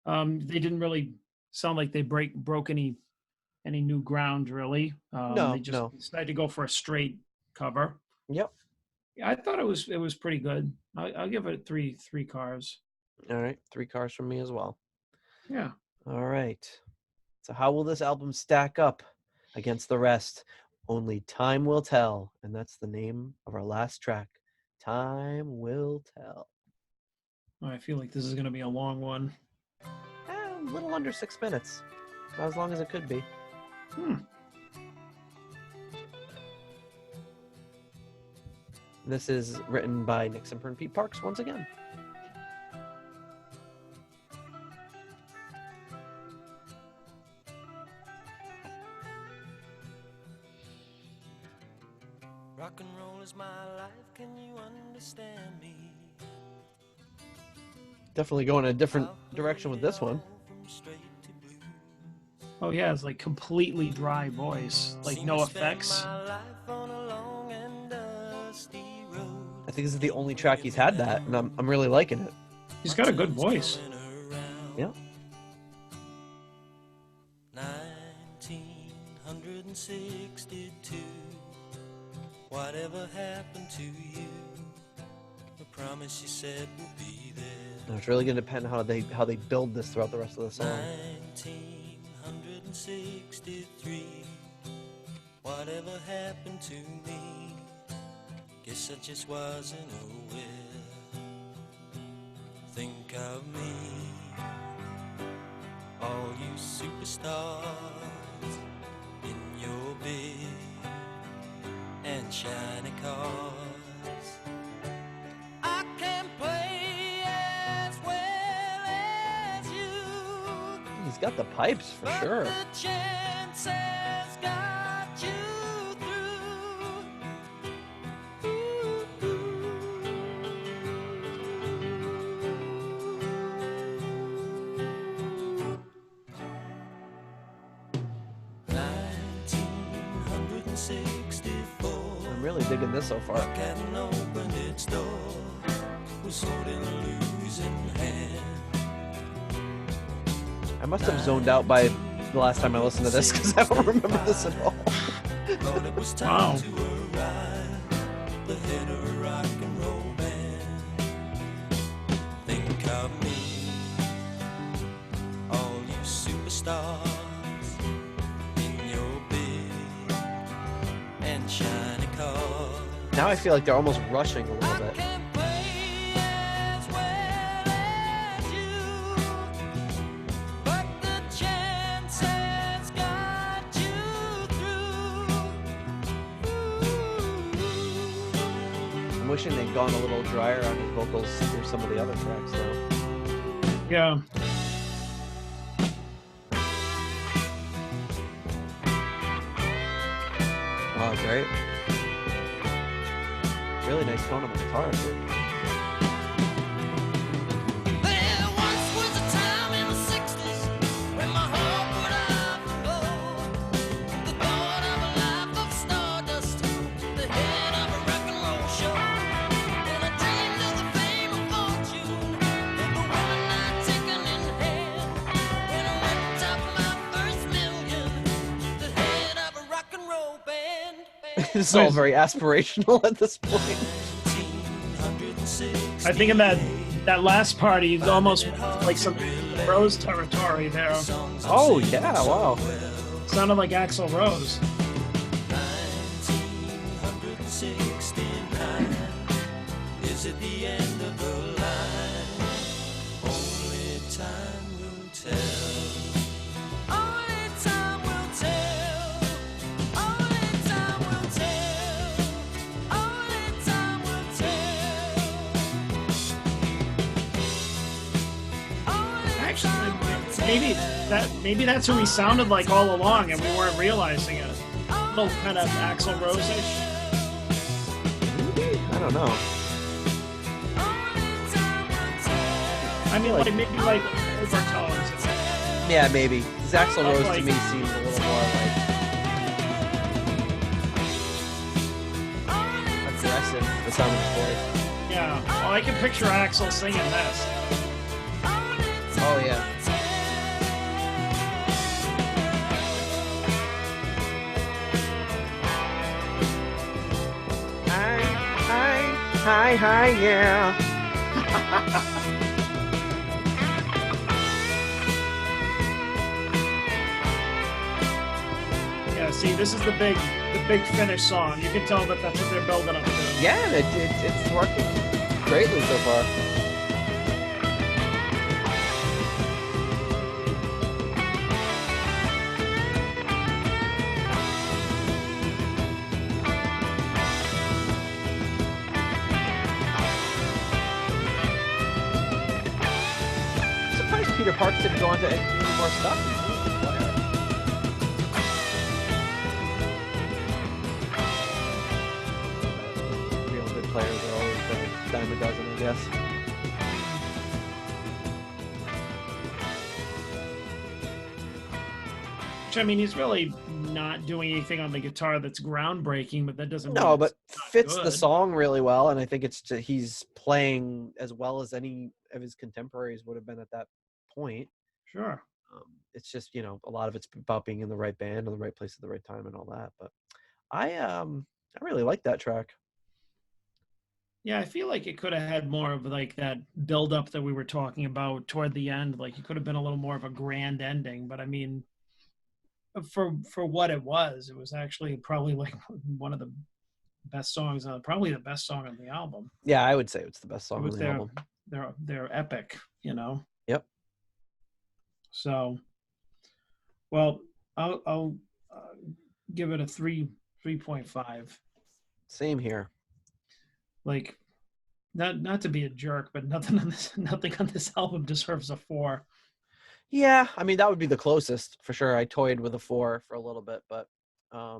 Speaker 2: They didn't really sound like they broke any new ground really.
Speaker 1: No,
Speaker 2: They just decided to go for a straight cover.
Speaker 1: Yep.
Speaker 2: Yeah, I thought it was pretty good. I'll give it three cars.
Speaker 1: All right, 3 cars from me as well.
Speaker 2: Yeah.
Speaker 1: All right. So how will this album stack up against the rest? Only time will tell, and that's the name of our last track. Time will tell.
Speaker 2: I feel like this is going to be a long one.
Speaker 1: A little under 6 minutes. Not as long as it could be. This is written by Nick Simper and Pete Parks once again.
Speaker 3: Rock and roll is my life, can you understand me?
Speaker 1: Definitely going in a different direction with this one.
Speaker 2: Oh yeah, it's like completely dry voice, like no effects.
Speaker 1: I think this is the only track he's had that, and I'm really liking it.
Speaker 2: He's got a good voice.
Speaker 1: Yeah.
Speaker 3: 1962. Whatever happened to you? The promise you said would be there.
Speaker 1: No, it's really going to depend how they build this throughout the rest of the song.
Speaker 3: 1963. Whatever happened to me? Guess I just wasn't aware. Think of me, all you superstars in your big and shiny cars. I can play as well as you.
Speaker 1: He's got the pipes for sure.
Speaker 3: The chances got you
Speaker 1: I'm really digging this so far. I must have zoned out by the last time I listened to this because I don't remember this at all.
Speaker 2: Wow.
Speaker 3: Think of me, all you superstars in your big and shiny cars.
Speaker 1: Now I feel like they're almost rushing a little bit. I'm wishing they'd gone a little drier on his vocals through some of the other tracks, though.
Speaker 2: Yeah.
Speaker 1: Oh, great. Really nice tone on the guitar.
Speaker 3: There once was a time in the 60s when my heart would overflow. The thought of a life of stardust, the head of a rock and roll show. And I dreamed of the fame and fortune, of the one I'd taken in hand. When I went top my first million, the head of a rock and roll band.
Speaker 1: It's all very aspirational at this point.
Speaker 2: I think in that last part, he's almost like something Rose territory there.
Speaker 1: Oh yeah, wow.
Speaker 2: Sounded like Axl Rose.
Speaker 3: 1969 is at the end of the line. Only time will tell. Only time will tell. Only time will tell. Only time will tell. Only
Speaker 2: Actually, maybe that's who he sounded like all along, and we weren't realizing it. A little kind of Axl Rose-ish.
Speaker 1: I don't know.
Speaker 2: I mean, like maybe like overtones.
Speaker 1: Yeah, maybe. Axl Rose
Speaker 2: like-
Speaker 1: to me seems a little more like aggressive. The sound of his voice.
Speaker 2: Yeah. Oh, I can picture Axl singing this.
Speaker 1: Oh yeah. Hi, yeah.
Speaker 2: Yeah. See, this is the big finish song. You can tell that that's what they're building up to.
Speaker 1: Yeah, and it's working greatly so far. I'm surprised Peter Parks didn't go on to any more stuff. He's a really good player. Real good players are always a dime a dozen, I guess.
Speaker 2: Which, I mean, he's really not doing anything on the guitar that's groundbreaking, but that doesn't mean
Speaker 1: No,
Speaker 2: it's
Speaker 1: but
Speaker 2: not
Speaker 1: fits the
Speaker 2: good.
Speaker 1: song really well, and I think he's playing as well as any of his contemporaries would have been at that point.
Speaker 2: Sure.
Speaker 1: It's just, you know, a lot of it's about being in the right band, in the right place at the right time, and all that. But I really like that track.
Speaker 2: Yeah, I feel like it could have had more of like that build up that we were talking about toward the end. Like it could have been a little more of a grand ending, but I mean, for what it was actually probably like one of the best songs on, probably the best song on the album.
Speaker 1: Yeah, I would say it's the best
Speaker 2: It
Speaker 1: song on
Speaker 2: was
Speaker 1: the album.
Speaker 2: their epic, you know.
Speaker 1: Yep.
Speaker 2: So, well, I'll give it a 3.5.
Speaker 1: Same here.
Speaker 2: Like, not to be a jerk, but nothing on this album deserves a 4.
Speaker 1: Yeah, I mean, that would be the closest for sure. I toyed with a 4 for a little bit, but I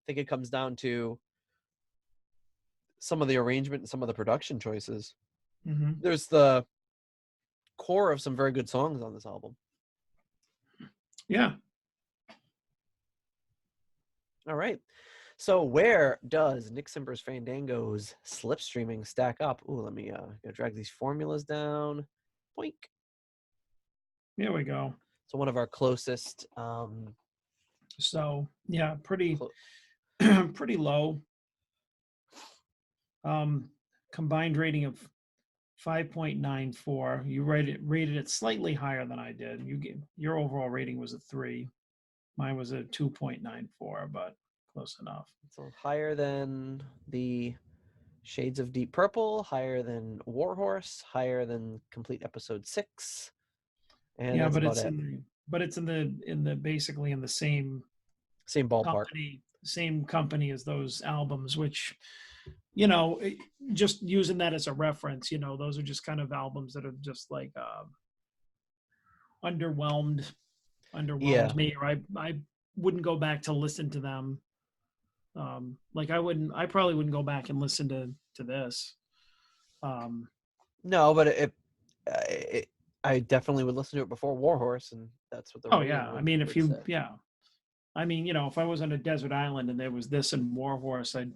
Speaker 1: think it comes down to some of the arrangement and some of the production choices.
Speaker 2: Mm-hmm.
Speaker 1: There's the core of some very good songs on this album.
Speaker 2: Yeah.
Speaker 1: All right. So where does Nick Simper's Fandango's Slipstreaming stack up? Ooh, let me go drag these formulas down. Boink.
Speaker 2: Here we go.
Speaker 1: So one of our closest.
Speaker 2: So yeah, pretty pretty low. Combined rating of 5.94. You rated it slightly higher than I did. Your overall rating was a 3. Mine was a 2.94, but close enough.
Speaker 1: So higher than the Shades of Deep Purple, higher than Warhorse, higher than Complete Episode 6. And
Speaker 2: Yeah,
Speaker 1: that's
Speaker 2: but
Speaker 1: about
Speaker 2: it's in the basically in the same
Speaker 1: ballpark.
Speaker 2: same company as those albums, which, you know, just using that as a reference, you know, those are just kind of albums that are just like underwhelmed me, or I wouldn't go back to listen to them. Like I probably wouldn't go back and listen to this.
Speaker 1: No, but I definitely would listen to it before Warhorse, and that's what the
Speaker 2: Oh
Speaker 1: rating
Speaker 2: yeah,
Speaker 1: would-
Speaker 2: I mean,
Speaker 1: would
Speaker 2: if you
Speaker 1: say.
Speaker 2: yeah, I mean, you know, if I was on a desert island and there was this and Warhorse, I'd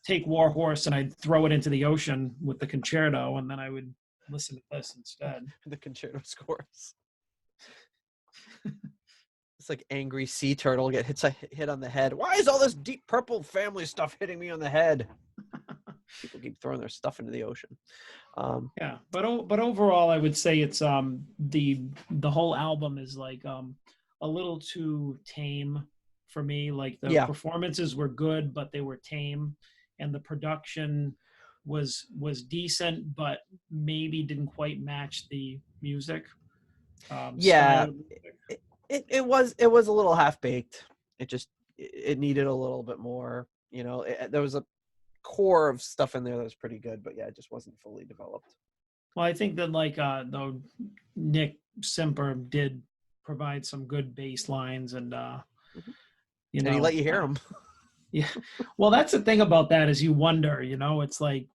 Speaker 2: take Warhorse and I'd throw it into the ocean with the concerto, and then I would listen to this instead.
Speaker 1: The concerto scores. It's like angry sea turtle hit on the head. Why is all this Deep Purple family stuff hitting me on the head? people keep throwing their stuff into the ocean.
Speaker 2: Yeah, but overall, I would say it's the whole album is like a little too tame for me. Like the
Speaker 1: Yeah.
Speaker 2: performances were good, but they were tame, and the production was decent, but maybe didn't quite match the music
Speaker 1: Yeah,
Speaker 2: style of music.
Speaker 1: it was a little half baked. It needed a little bit more. You know, there was a core of stuff in there that was pretty good, but yeah, it just wasn't fully developed.
Speaker 2: Well, I think that like though Nick Simper did provide some good bass lines, and
Speaker 1: Mhm.
Speaker 2: you
Speaker 1: And he
Speaker 2: know,
Speaker 1: let you hear them.
Speaker 2: yeah. Well, that's the thing about that is you wonder, it's like,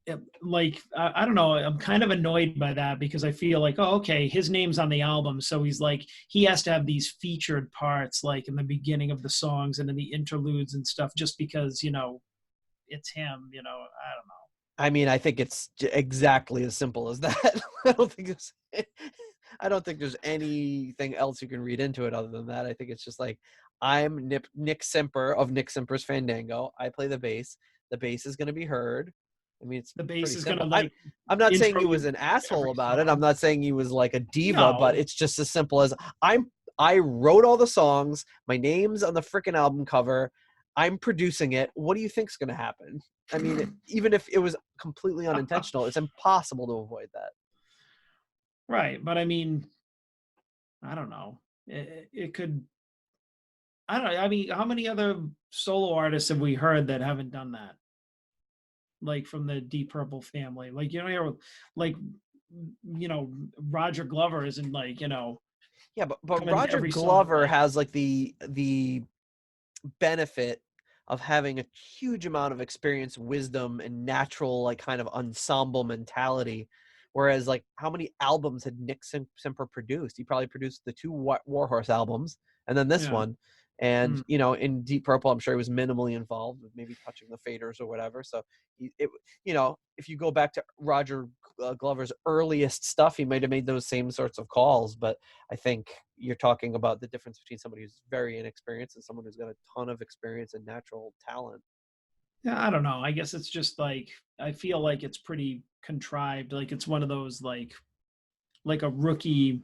Speaker 2: I don't know. I'm kind of annoyed by that because I feel like, oh, okay, his name's on the album, so he's like, he has to have these featured parts, like in the beginning of the songs and in the interludes and stuff, just because it's him. I don't know.
Speaker 1: I mean, I think it's exactly as simple as that. I don't think there's anything else you can read into it other than that. I think it's just like, I'm Nick Simper of Nick Simper's Fandango. I play the bass. The bass is going to be heard. I mean, it's
Speaker 2: The bass
Speaker 1: pretty
Speaker 2: is gonna
Speaker 1: simple.
Speaker 2: like
Speaker 1: I'm not saying
Speaker 2: intro
Speaker 1: he
Speaker 2: you
Speaker 1: was an
Speaker 2: to
Speaker 1: asshole
Speaker 2: every
Speaker 1: about it. I'm
Speaker 2: song.
Speaker 1: not saying he was like a diva, but
Speaker 2: No,
Speaker 1: it's just as simple as I wrote all the songs. My name's on the freaking album cover. I'm producing it. What do you think's going to happen? I mean, even if it was completely unintentional, it's impossible to avoid that.
Speaker 2: right. But I mean, I don't know. It could. I don't know. I mean, how many other solo artists have we heard that haven't done that? Like from the Deep Purple family, like like Roger Glover isn't like
Speaker 1: Yeah, but
Speaker 2: coming to
Speaker 1: Roger
Speaker 2: every song
Speaker 1: Glover
Speaker 2: like
Speaker 1: has like the benefit of having a huge amount of experience, wisdom, and natural like kind of ensemble mentality. Whereas like how many albums had Nick Simper produced? He probably produced the two Warhorse albums and then this
Speaker 2: yeah.
Speaker 1: one. And
Speaker 2: Mm.
Speaker 1: in Deep Purple, I'm sure he was minimally involved with maybe touching the faders or whatever. So if you go back to Roger Glover's earliest stuff, he might have made those same sorts of calls. But I think you're talking about the difference between somebody who's very inexperienced and someone who's got a ton of experience and natural talent.
Speaker 2: Yeah, I don't know. I guess it's just like I feel like it's pretty contrived. Like it's one of those like a rookie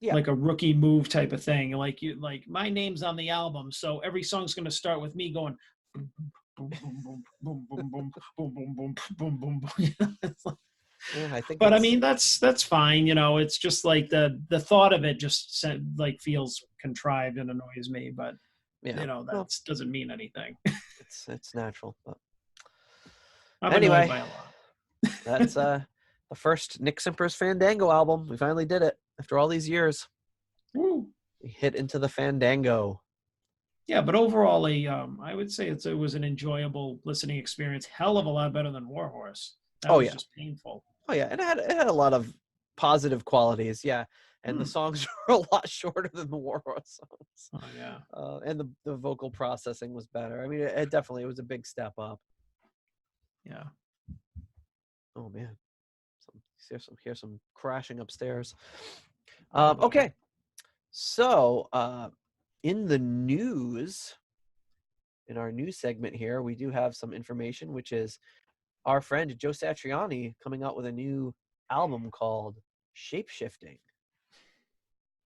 Speaker 1: Yeah.
Speaker 2: like a rookie move type of thing. Like like my name's on the album, so every song's gonna start with me going boom, boom, boom, boom, boom, boom, boom, boom, boom, boom, boom, boom. It's like,
Speaker 1: Yeah, I think
Speaker 2: but I
Speaker 1: it's
Speaker 2: mean that's fine. It's just like the thought of it just like feels contrived and annoys me. But
Speaker 1: yeah.
Speaker 2: that
Speaker 1: Well,
Speaker 2: doesn't mean anything.
Speaker 1: it's natural. But
Speaker 2: I'm annoyed
Speaker 1: anyway,
Speaker 2: by a lot.
Speaker 1: that's the first Nick Simper's Fandango album. We finally did it after all these years.
Speaker 2: Woo.
Speaker 1: We hit into the Fandango.
Speaker 2: Yeah, but overall, I would say it was an enjoyable listening experience. Hell of a lot better than Warhorse. That
Speaker 1: Oh
Speaker 2: was
Speaker 1: yeah.
Speaker 2: just painful.
Speaker 1: Oh yeah, and it had a lot of positive qualities. Yeah, and the songs were a lot shorter than the Warhorse songs.
Speaker 2: Oh yeah.
Speaker 1: And the vocal processing was better. I mean, it definitely was a big step up.
Speaker 2: Yeah.
Speaker 1: Oh man, here's some crashing upstairs.
Speaker 2: Oh, boy.
Speaker 1: Okay, so in the news, in our news segment here, we do have some information, which is our friend Joe Satriani coming out with a new album called Shapeshifting.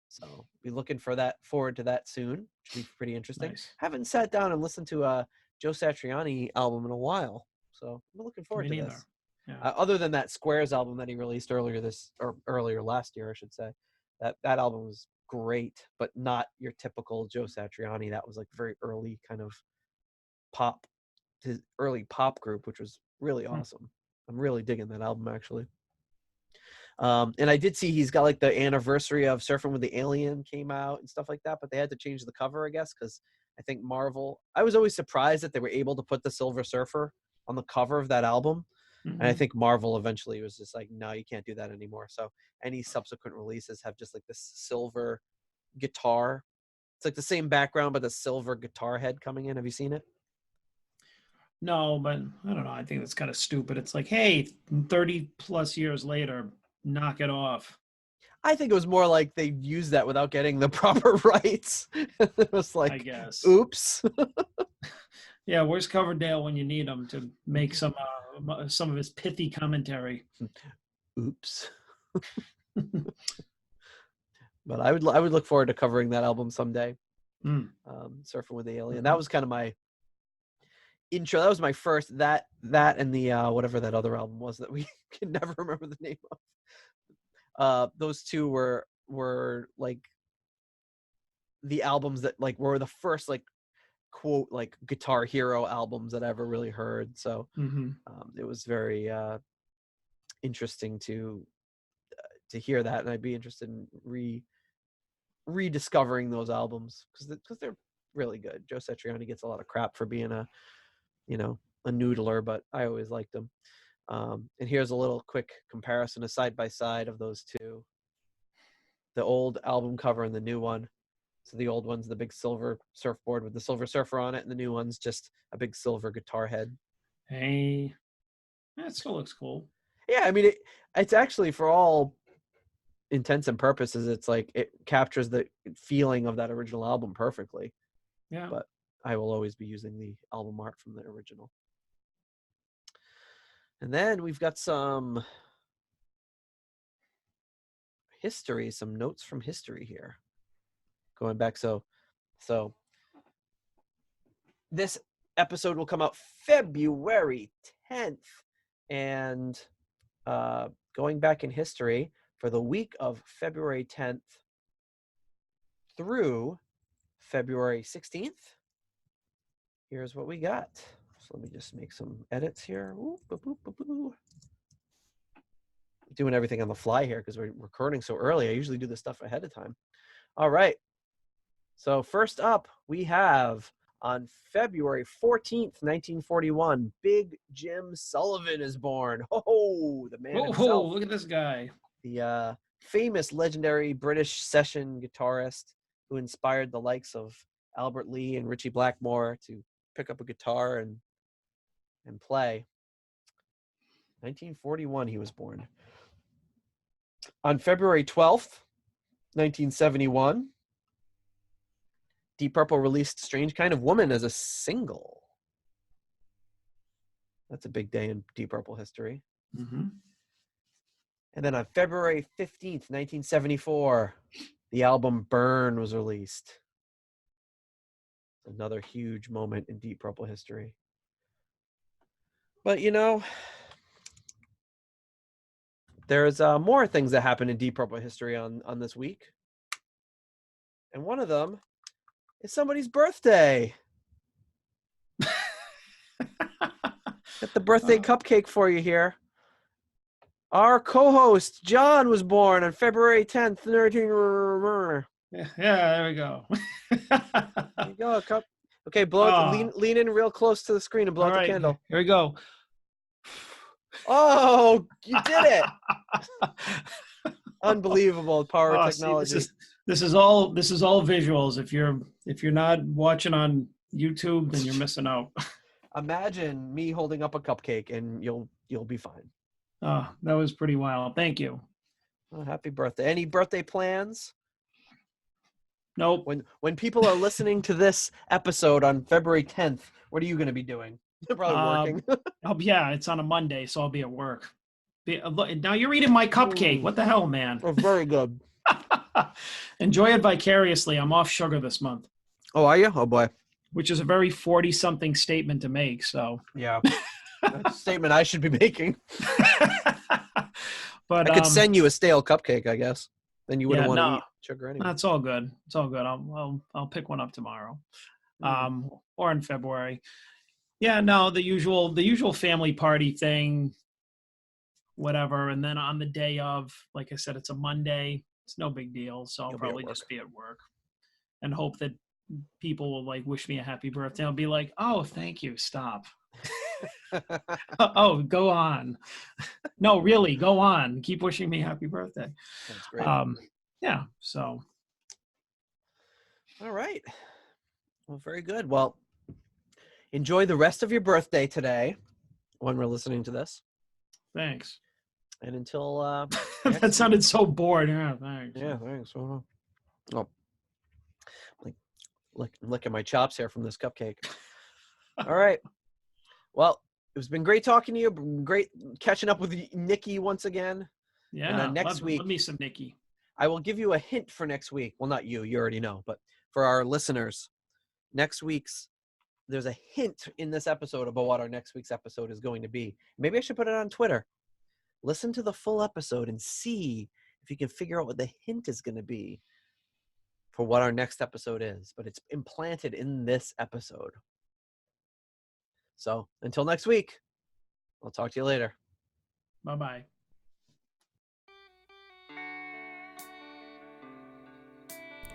Speaker 1: So be looking forward to that soon. Should be pretty interesting.
Speaker 2: Nice.
Speaker 1: Haven't sat down and listened to a Joe Satriani album in a while, so I'm looking forward
Speaker 2: Me
Speaker 1: to
Speaker 2: neither.
Speaker 1: this.
Speaker 2: Yeah.
Speaker 1: Other than that Squares album that he released earlier last year, I should say, that album was great, but not your typical Joe Satriani. That was like very early kind of pop, his early pop group, which was really awesome. I'm really digging that album actually. And I did see he's got like the anniversary of Surfing with the Alien came out and stuff like that, but they had to change the cover, I guess, because I think Marvel. I was always surprised that they were able to put the Silver Surfer on the cover of that album. And I think Marvel eventually was just like, no, you can't do that anymore. So any subsequent releases have just like this silver guitar. It's like the same background, but the silver guitar head coming in. Have you seen it?
Speaker 2: No, but I don't know. I think that's kind of stupid. It's like, hey, 30 plus years later, knock it off.
Speaker 1: I think it was more like they used that without getting the proper rights. It was like,
Speaker 2: I guess.
Speaker 1: oops.
Speaker 2: Yeah, where's Coverdale when you need him to make some of his pithy commentary?
Speaker 1: Oops. But I would look forward to covering that album someday.
Speaker 2: Mm.
Speaker 1: Surfing with the Alien. That was kind of my intro. That was my first that and the whatever that other album was that we can never remember the name of. Those two were like the albums that like were the first like quote like Guitar Hero albums that I ever really heard. So it was very interesting to hear that, and I'd be interested in rediscovering those albums because they're really good. Joe Satriani gets a lot of crap for being a noodler, but I always liked him. And here's a little quick comparison, a side by side of those two, the old album cover and the new one. So the old one's the big silver surfboard with the Silver Surfer on it, and the new one's just a big silver guitar head.
Speaker 2: Hey, that still looks cool.
Speaker 1: Yeah, I mean it's actually, for all intents and purposes, it's like it captures the feeling of that original album perfectly.
Speaker 2: Yeah.
Speaker 1: But I will always be using the album art from the original. And then we've got some history, some notes from history here. Going back, so this episode will come out February 10th. And going back in history, for the week of February 10th through February 16th, here's what we got. So let me just make some edits here. Ooh, boo, boo, boo, boo. Doing everything on the fly here because we're recording so early. I usually do this stuff ahead of time. All right. So first up, we have on February 14th, 1941, Big Jim Sullivan is born. Oh, the man himself.
Speaker 2: Oh, look at this guy.
Speaker 1: The famous, legendary British session guitarist who inspired the likes of Albert Lee and Ritchie Blackmore to pick up a guitar and play. 1941, he was born. On February 12th, 1971, Deep Purple released Strange Kind of Woman as a single. That's a big day in Deep Purple history.
Speaker 2: Mm-hmm.
Speaker 1: And then on February 15th, 1974, the album Burn was released. Another huge moment in Deep Purple history. But, there's more things that happened in Deep Purple history on this week. And one of them is somebody's birthday. Got the birthday cupcake for you here. Our co-host, John, was born on February 10th, 19...
Speaker 2: Yeah, there we go.
Speaker 1: There you go. Okay, blow it. Lean in real close to the screen and blow out the candle.
Speaker 2: Here we go.
Speaker 1: Oh, you did it! Unbelievable power of technology.
Speaker 2: See, this is all visuals. If you're not watching on YouTube, then you're missing out.
Speaker 1: Imagine me holding up a cupcake, and you'll be fine.
Speaker 2: Oh, that was pretty wild. Thank you.
Speaker 1: Oh, happy birthday! Any birthday plans?
Speaker 2: Nope.
Speaker 1: When people are listening to this episode on February 10th, what are you going to be doing? You're probably working.
Speaker 2: Yeah, it's on a Monday, so I'll be at work. Now you're eating my cupcake. What the hell, man?
Speaker 1: Oh, very good.
Speaker 2: Enjoy it vicariously. I'm off sugar this month.
Speaker 1: Oh, are you? Oh, boy.
Speaker 2: Which is a very 40-something statement to make. So
Speaker 1: yeah, that's a statement I should be making.
Speaker 2: But
Speaker 1: I could send you a stale cupcake, I guess. Then you wouldn't want to eat sugar anyway.
Speaker 2: That's all good. It's all good. I'll pick one up tomorrow, or in February. Yeah, no, the usual family party thing, whatever. And then on the day of, like I said, it's a Monday. It's no big deal. So I'll probably just be at work and hope that people will like wish me a happy birthday. I'll be like, oh, thank you. Stop. Oh, go on. No, really, go on. Keep wishing me happy birthday.
Speaker 1: That's great.
Speaker 2: Yeah, so.
Speaker 1: All right. Well, very good. Well, enjoy the rest of your birthday today when we're listening to this.
Speaker 2: Thanks.
Speaker 1: And until
Speaker 2: that sounded so bored. Yeah, thanks.
Speaker 1: Yeah, thanks. Oh, like licking my chops here from this cupcake. All right. Well, it's been great talking to you. Great catching up with Nikki once again.
Speaker 2: Yeah.
Speaker 1: And next week,
Speaker 2: love me some Nikki.
Speaker 1: I will give you a hint for next week. Well, not you. You already know. But for our listeners, there's a hint in this episode about what our next week's episode is going to be. Maybe I should put it on Twitter. Listen to the full episode and see if you can figure out what the hint is going to be for what our next episode is. But it's implanted in this episode. So until next week, I'll talk to you later.
Speaker 2: Bye-bye.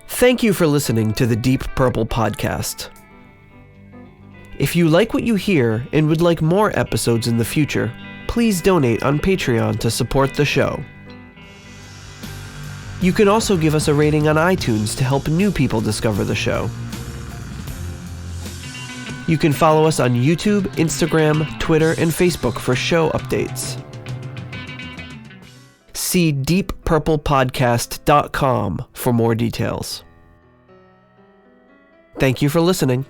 Speaker 1: Thank you for listening to the Deep Purple Podcast. If you like what you hear and would like more episodes in the future, please donate on Patreon to support the show. You can also give us a rating on iTunes to help new people discover the show. You can follow us on YouTube, Instagram, Twitter, and Facebook for show updates. See deeppurplepodcast.com for more details. Thank you for listening.